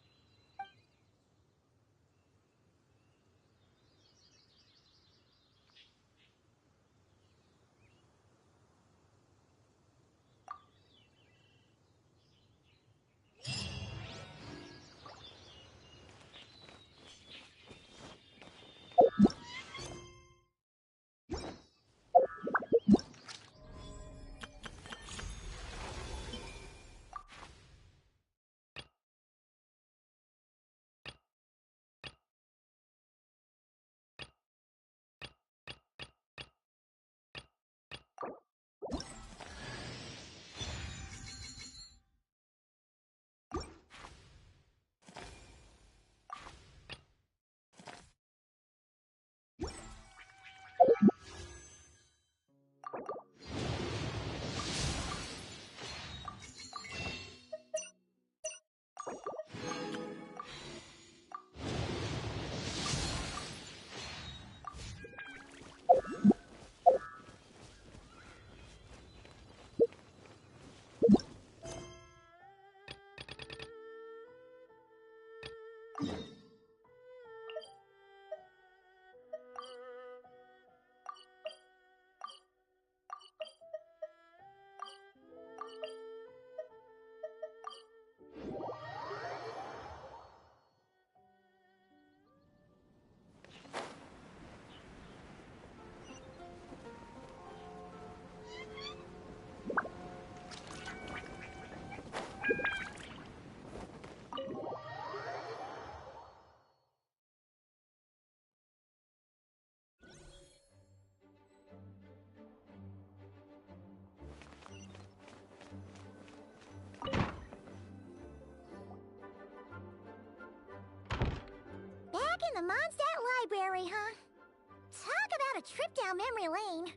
S4: a trip down memory lane.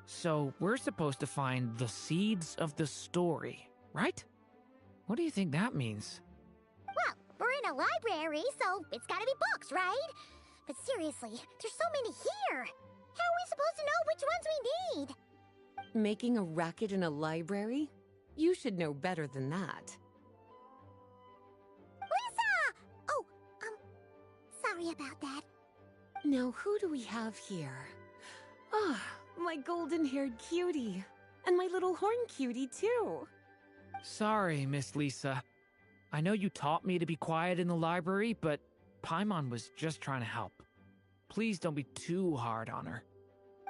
S3: So, we're supposed to find the seeds of the story, right? What do you think that means?
S4: Well, we're in a library, so it's gotta be books, right? But seriously, there's so many here. How are we supposed to know which ones we need?
S7: Making a racket in a library? You should know better than that.
S4: Lisa! Oh, sorry about that.
S7: Now, who do we have here? Ah, my golden-haired cutie. And my little horn cutie, too.
S3: Sorry, Miss Lisa. I know you taught me to be quiet in the library, but Paimon was just trying to help. Please don't be too hard on her.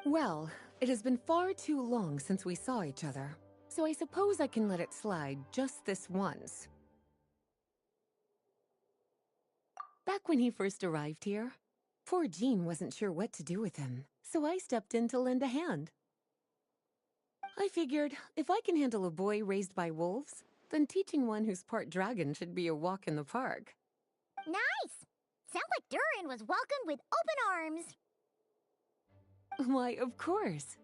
S7: Well, it has been far too long since we saw each other, so I suppose I can let it slide just this once. Back when he first arrived here, poor Jean wasn't sure what to do with him, so I stepped in to lend a hand. I figured, if I can handle a boy raised by wolves, then teaching one who's part dragon should be a walk in the park.
S4: Nice! Sounds like Durin was welcomed with open arms.
S7: Why, of course.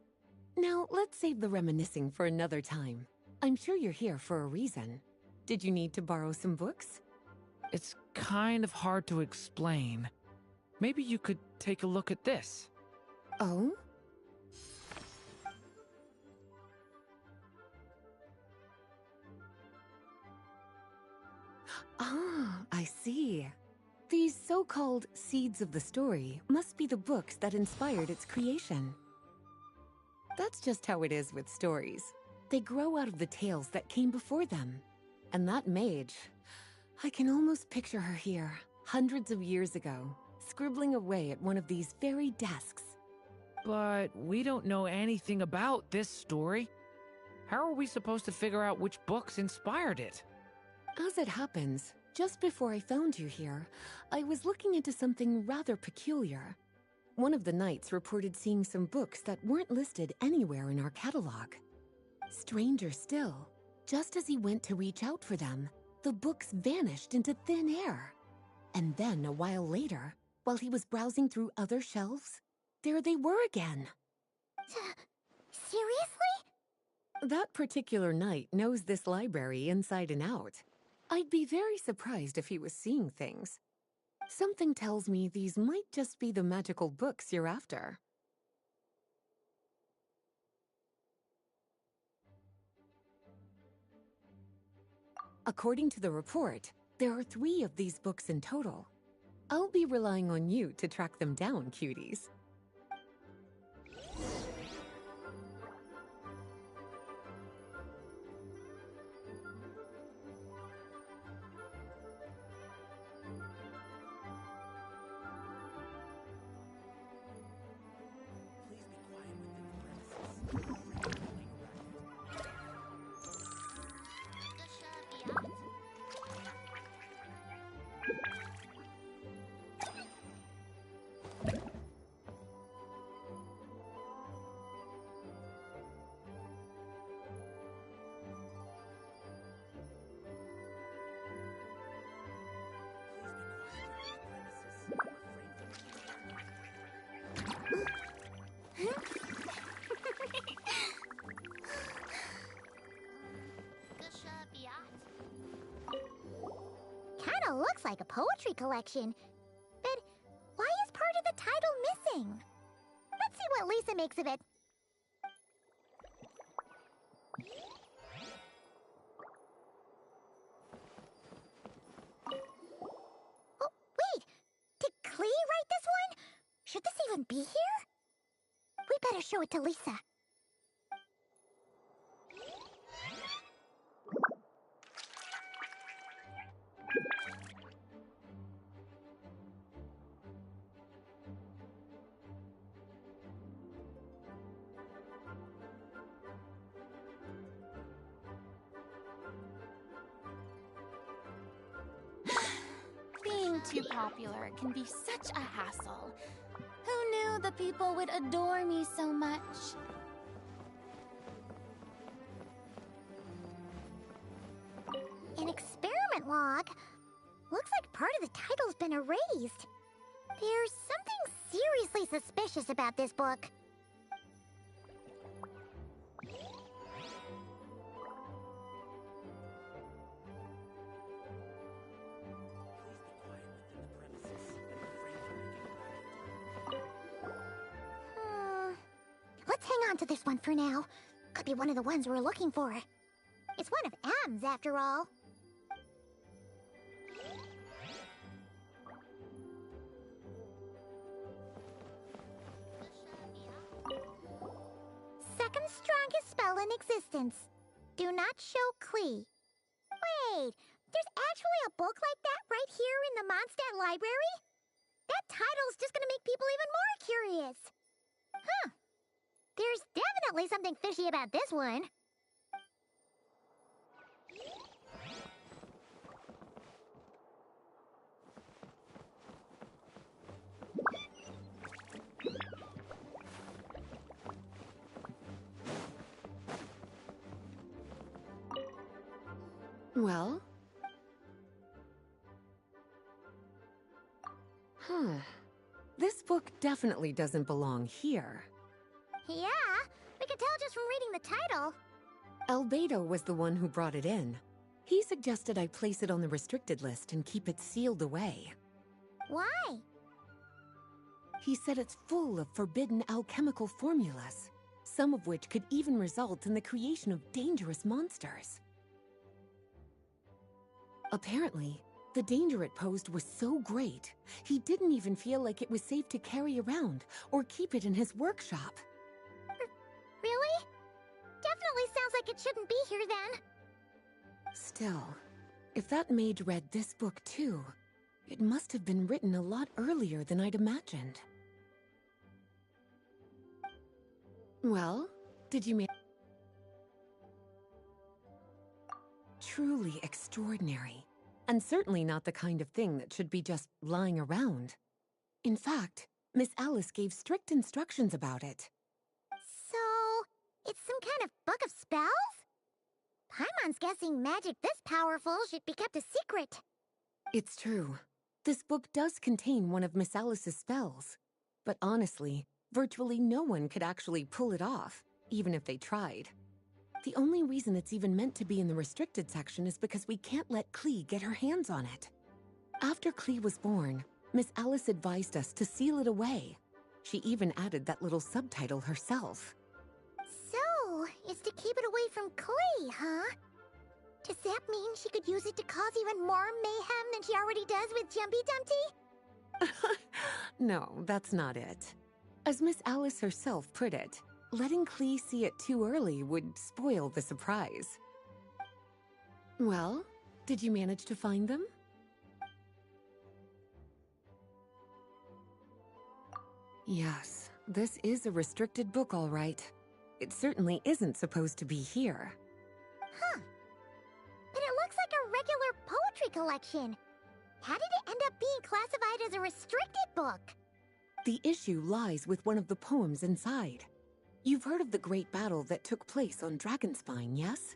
S7: Now, let's save the reminiscing for another time. I'm sure you're here for a reason. Did you need to borrow some books?
S3: It's kind of hard to explain. Maybe you could take a look at this.
S7: Oh? Ah, I see. These so-called seeds of the story must be the books that inspired its creation. That's just how it is with stories. They grow out of the tales that came before them. And that mage, I can almost picture her here, hundreds of years ago, scribbling away at one of these very desks.
S3: But we don't know anything about this story. How are we supposed to figure out which books inspired it?
S7: As it happens, just before I found you here, I was looking into something rather peculiar. One of the knights reported seeing some books that weren't listed anywhere in our catalog. Stranger still, just as he went to reach out for them, the books vanished into thin air. And then, a while later, while he was browsing through other shelves, there they were again.
S4: Seriously?
S7: That particular knight knows this library inside and out. I'd be very surprised if he was seeing things. Something tells me these might just be the magical books you're after. According to the report, there are 3 of these books in total. I'll be relying on you to track them down, cuties.
S4: Kinda looks like a poetry collection. But why is part of the title missing? Let's see what Lisa makes of it. Oh, wait! Did Klee write this one? Should this even be here? We better show it to Lisa.
S9: Being too popular can be such a hassle. Who knew the people would adore me so much?
S4: An experiment log? Looks like part of the title's been erased. There's something seriously suspicious about this book. Let's hang on to this one for now. Could be one of the ones we're looking for. It's one of M's, after all. Second strongest spell in existence. Do not show Klee. Wait, there's actually a book like that right here in the Mondstadt library? That title's just gonna make people even more curious. Huh. There's definitely something fishy about this one.
S7: Well? This book definitely doesn't belong here.
S4: Yeah, we could tell just from reading the title.
S7: Albedo was the one who brought it in. He suggested I place it on the restricted list and keep it sealed away.
S4: Why?
S7: He said it's full of forbidden alchemical formulas, some of which could even result in the creation of dangerous monsters. Apparently, the danger it posed was so great, he didn't even feel like it was safe to carry around or keep it in his workshop.
S4: Really? Definitely sounds like it shouldn't be here then.
S7: Still, if that mage read this book too, it must have been written a lot earlier than I'd imagined. Well, did you Truly extraordinary, and certainly not the kind of thing that should be just lying around. In fact, Miss Alice gave strict instructions about it.
S4: So, it's some kind of book of spells? Paimon's guessing magic this powerful should be kept a secret.
S7: It's true. This book does contain one of Miss Alice's spells. But honestly, virtually no one could actually pull it off, even if they tried. The only reason it's even meant to be in the restricted section is because we can't let Klee get her hands on it. After Klee was born, Miss Alice advised us to seal it away. She even added that little subtitle herself.
S4: So, it's to keep it away from Klee, huh? Does that mean she could use it to cause even more mayhem than she already does with Jumpy Dumpty?
S7: No, that's not it. As Miss Alice herself put it, letting Klee see it too early would spoil the surprise. Well, did you manage to find them? Yes, this is a restricted book, all right. It certainly isn't supposed to be here.
S4: Huh. But it looks like a regular poetry collection. How did it end up being classified as a restricted book?
S7: The issue lies with one of the poems inside. You've heard of the great battle that took place on Dragonspine, yes?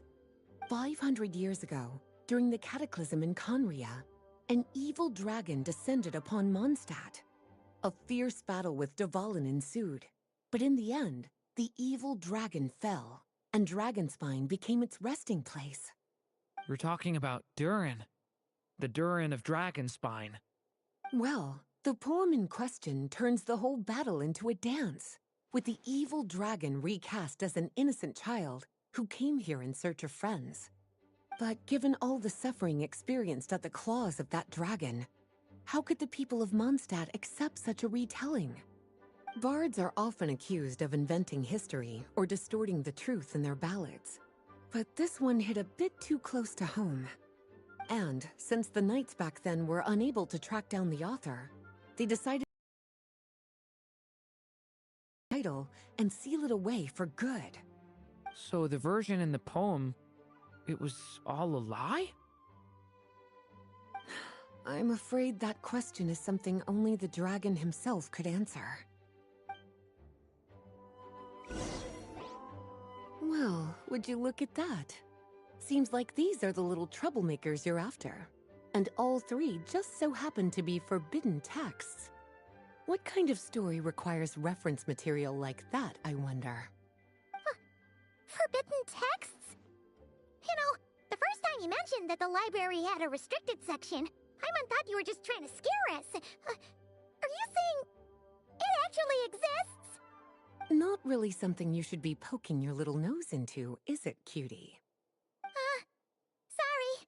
S7: 500 years ago, during the cataclysm in Conria, an evil dragon descended upon Mondstadt. A fierce battle with Dvalin ensued, but in the end, the evil dragon fell, and Dragonspine became its resting place.
S3: You're talking about Durin. The Durin of Dragonspine.
S7: Well, the poem in question turns the whole battle into a dance, with the evil dragon recast as an innocent child who came here in search of friends. But given all the suffering experienced at the claws of that dragon, how could the people of Mondstadt accept such a retelling? Bards are often accused of inventing history or distorting the truth in their ballads. But this one hit a bit too close to home. And since the knights back then were unable to track down the author, they decided to title and seal it away for good.
S3: So the version in the poem, it was all a lie?
S7: I'm afraid that question is something only the dragon himself could answer. Well, would you look at that? Seems like these are the little troublemakers you're after. And all three just so happen to be forbidden texts. What kind of story requires reference material like that, I wonder?
S4: Forbidden texts? You know, the first time you mentioned that the library had a restricted section, Paimon thought you were just trying to scare us. Are you saying it actually exists?
S7: Not really something you should be poking your little nose into, is it, cutie?
S4: Sorry.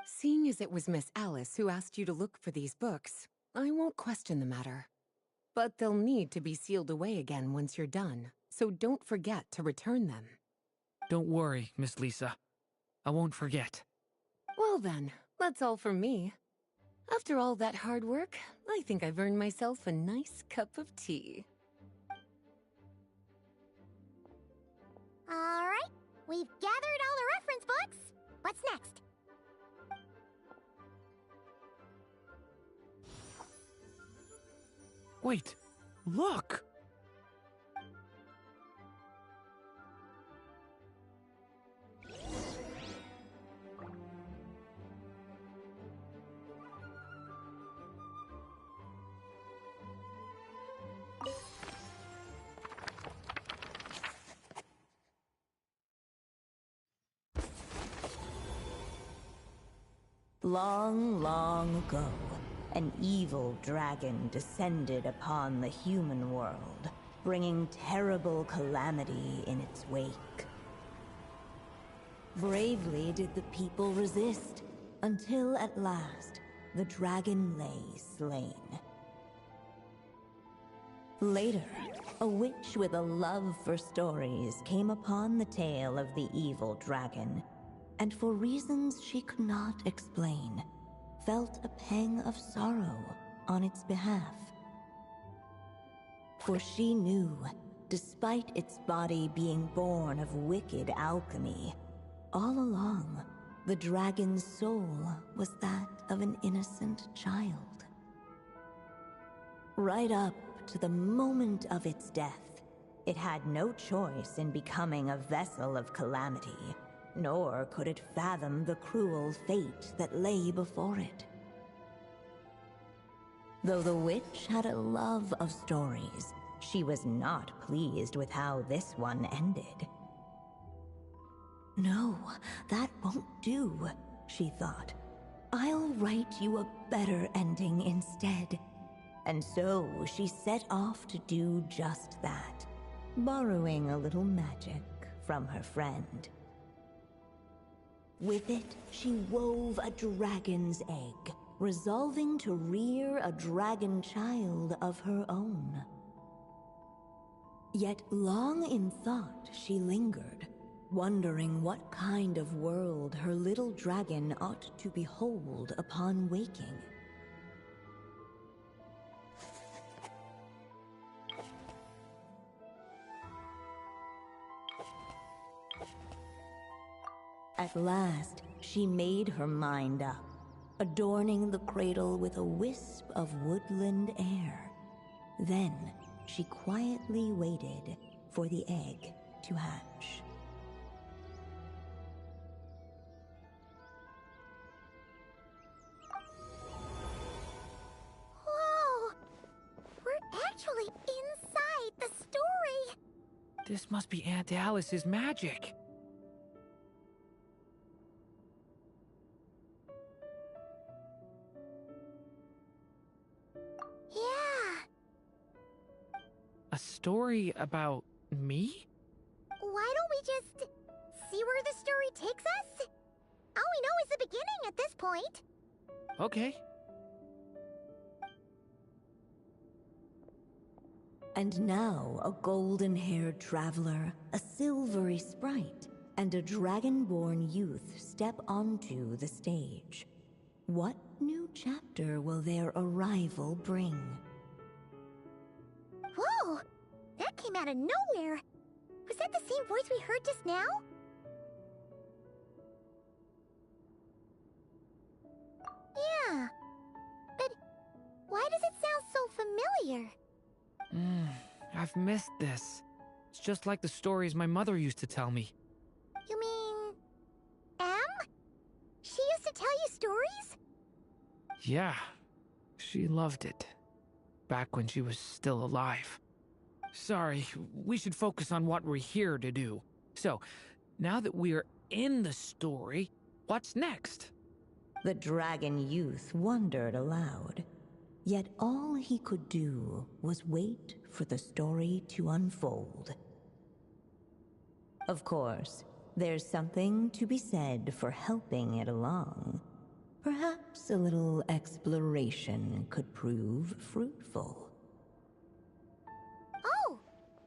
S7: Seeing as it was Miss Alice who asked you to look for these books, I won't question the matter. But they'll need to be sealed away again once you're done, so don't forget to return them.
S3: Don't worry, Miss Lisa. I won't forget.
S7: Well then, that's all from me. After all that hard work, I think I've earned myself a nice cup of tea.
S4: Alright, we've gathered all the reference books. What's next?
S3: Wait, look!
S6: Long, long ago, an evil dragon descended upon the human world, bringing terrible calamity in its wake. Bravely did the people resist, until at last, the dragon lay slain. Later, a witch with a love for stories came upon the tale of the evil dragon, and for reasons she could not explain, felt a pang of sorrow on its behalf. For she knew, despite its body being born of wicked alchemy, all along, the dragon's soul was that of an innocent child. Right up to the moment of its death, it had no choice in becoming a vessel of calamity, nor could it fathom the cruel fate that lay before it. Though the witch had a love of stories, she was not pleased with how this one ended. No, that won't do, she thought. I'll write you a better ending instead. And so she set off to do just that, borrowing a little magic from her friend. With it, she wove a dragon's egg, resolving to rear a dragon child of her own. Yet long in thought she lingered, wondering what kind of world her little dragon ought to behold upon waking. At last, she made her mind up, adorning the cradle with a wisp of woodland air. Then, she quietly waited for the egg to hatch.
S4: Whoa! We're actually inside the story!
S3: This must be Aunt Alice's magic.
S4: Yeah.
S3: A story about me?
S4: Why don't we just see where the story takes us? All we know is the beginning at this point.
S3: Okay.
S6: And now a golden-haired traveler, a silvery sprite, and a dragon-born youth step onto the stage. What new chapter will their arrival bring?
S4: Whoa! That came out of nowhere! Was that the same voice we heard just now? Yeah. But why does it sound so familiar?
S3: I've missed this. It's just like the stories my mother used to tell me.
S4: You mean... Em? She used to tell you stories?
S3: Yeah, she loved it. Back when she was still alive. Sorry, we should focus on what we're here to do. So, now that we're in the story, what's next?
S6: The dragon youth wondered aloud. Yet all he could do was wait for the story to unfold. Of course, there's something to be said for helping it along. Perhaps a little exploration could prove fruitful.
S4: Oh,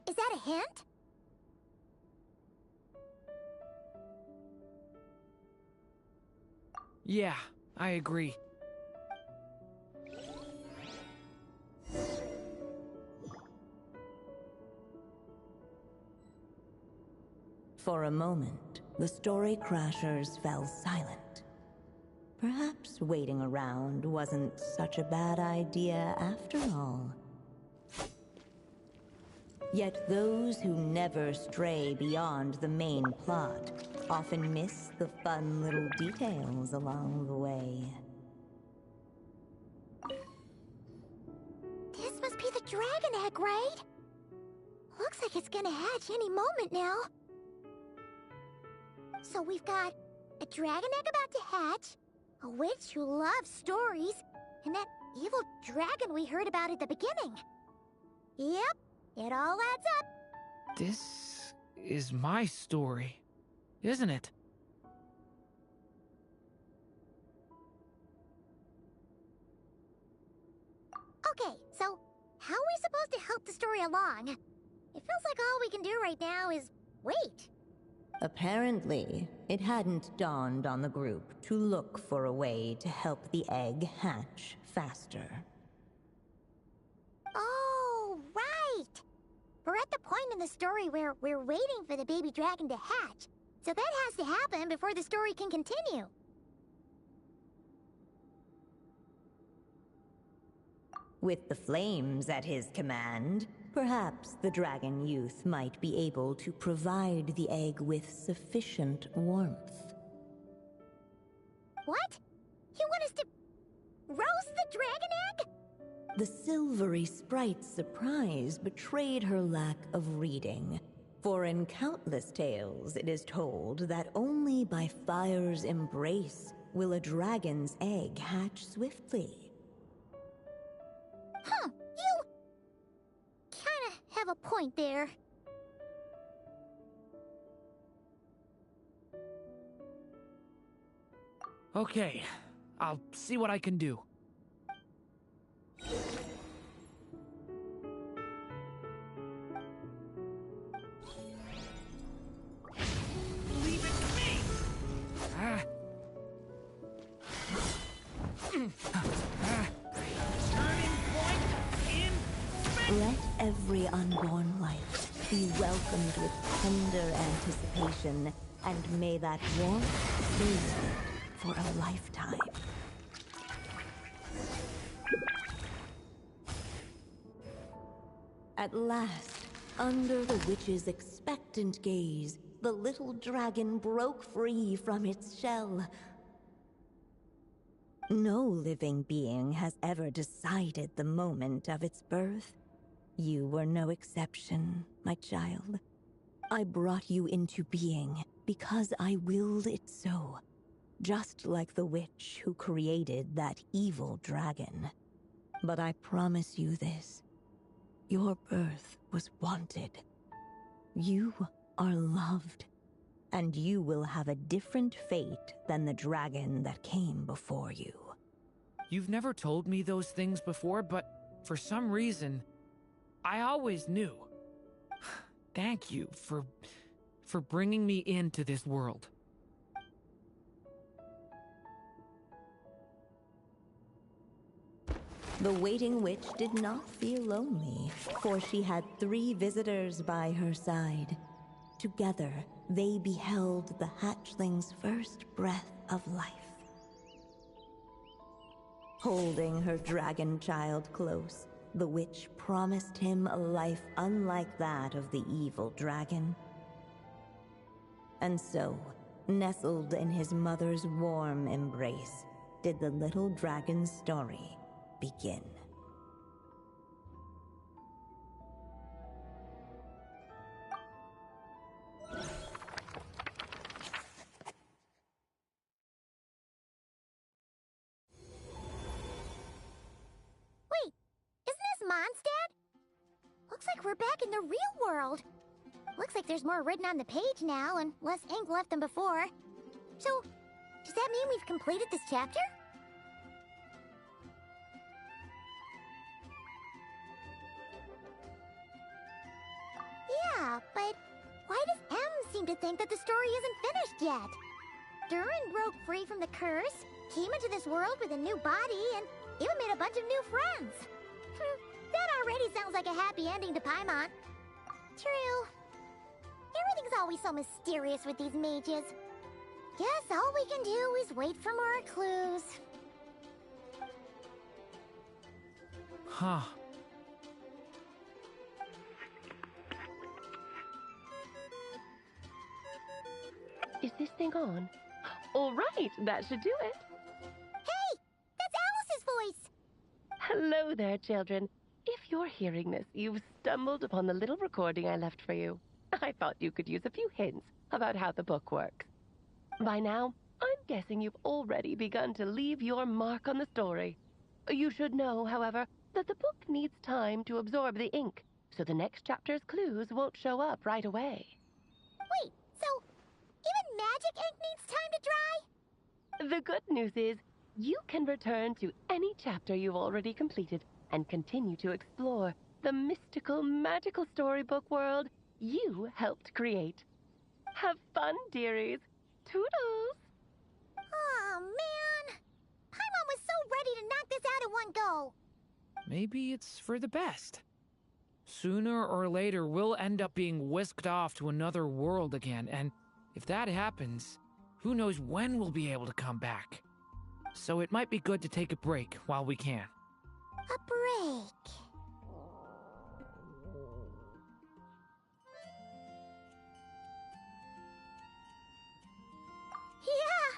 S4: is that a hint?
S3: Yeah, I agree.
S6: For a moment, the story crashers fell silent. Perhaps waiting around wasn't such a bad idea after all. Yet those who never stray beyond the main plot often miss the fun little details along the way.
S4: This must be the dragon egg, right? Looks like it's gonna hatch any moment now. So we've got a dragon egg about to hatch, a witch who loves stories, and that evil dragon we heard about at the beginning. Yep, it all adds up.
S3: This is my story, isn't it?
S4: Okay, so how are we supposed to help the story along? It feels like all we can do right now is wait.
S6: Apparently, it hadn't dawned on the group to look for a way to help the egg hatch faster.
S4: Oh, right! We're at the point in the story where we're waiting for the baby dragon to hatch, so that has to happen before the story can continue.
S6: With the flames at his command, perhaps the dragon youth might be able to provide the egg with sufficient warmth.
S4: What? You want us to roast the dragon egg?
S6: The silvery sprite's surprise betrayed her lack of reading, for in countless tales it is told that only by fire's embrace will a dragon's egg hatch swiftly.
S4: Huh, you kinda have a point there.
S3: Okay, I'll see what I can do. Leave it to me! Turning point in...
S6: Let every unborn life be welcomed with tender anticipation, and may that warmth stay for a lifetime. At last, under the witch's expectant gaze, the little dragon broke free from its shell. No living being has ever decided the moment of its birth. You were no exception, my child. I brought you into being because I willed it so, just like the witch who created that evil dragon. But I promise you this. Your birth was wanted. You are loved, and you will have a different fate than the dragon that came before you.
S3: You've never told me those things before, but for some reason, I always knew. Thank you for bringing me into this world.
S6: The waiting witch did not feel lonely, for she had 3 visitors by her side. Together, they beheld the hatchling's first breath of life. Holding her dragon child close, the witch promised him a life unlike that of the evil dragon. And so, nestled in his mother's warm embrace, did the little dragon's story begin.
S4: Wait, isn't this Mondstadt? Looks like we're back in the real world. Looks like there's more written on the page now and less ink left than before. So, does that mean we've completed this chapter? Yeah, but why does M seem to think that the story isn't finished yet? Durin broke free from the curse, came into this world with a new body, and even made a bunch of new friends. That already sounds like a happy ending to Paimon. True. Everything's always so mysterious with these mages. Guess all we can do is wait for more clues.
S3: Huh.
S5: Is this thing on? All right, that should do it.
S4: Hey! That's Alice's voice!
S5: Hello there, children. If you're hearing this, you've stumbled upon the little recording I left for you. I thought you could use a few hints about how the book works. By now, I'm guessing you've already begun to leave your mark on the story. You should know, however, that the book needs time to absorb the ink, so the next chapter's clues won't show up right away.
S4: Wait, so even magic ink needs time to dry?
S5: The good news is, you can return to any chapter you've already completed and continue to explore the mystical, magical storybook world you helped create. Have fun, dearies. Toodles!
S4: Oh, man! Paimon was so ready to knock this out in one go!
S3: Maybe it's for the best. Sooner or later, we'll end up being whisked off to another world again, and if that happens, who knows when we'll be able to come back. So it might be good to take a break while we can.
S4: A break. Yeah!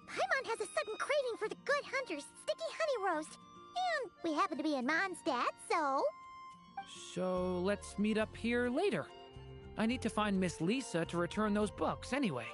S4: Paimon has a sudden craving for the good hunter's sticky honey roast. And we happen to be in Mondstadt, so...
S3: So let's meet up here later. I need to find Miss Lisa to return those books anyway.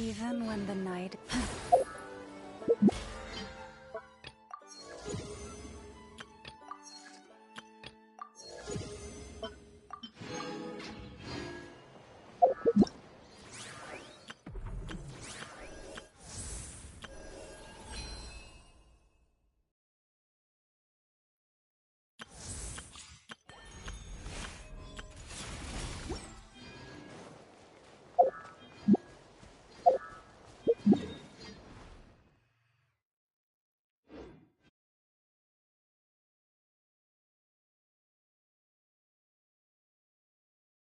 S14: Even when the night...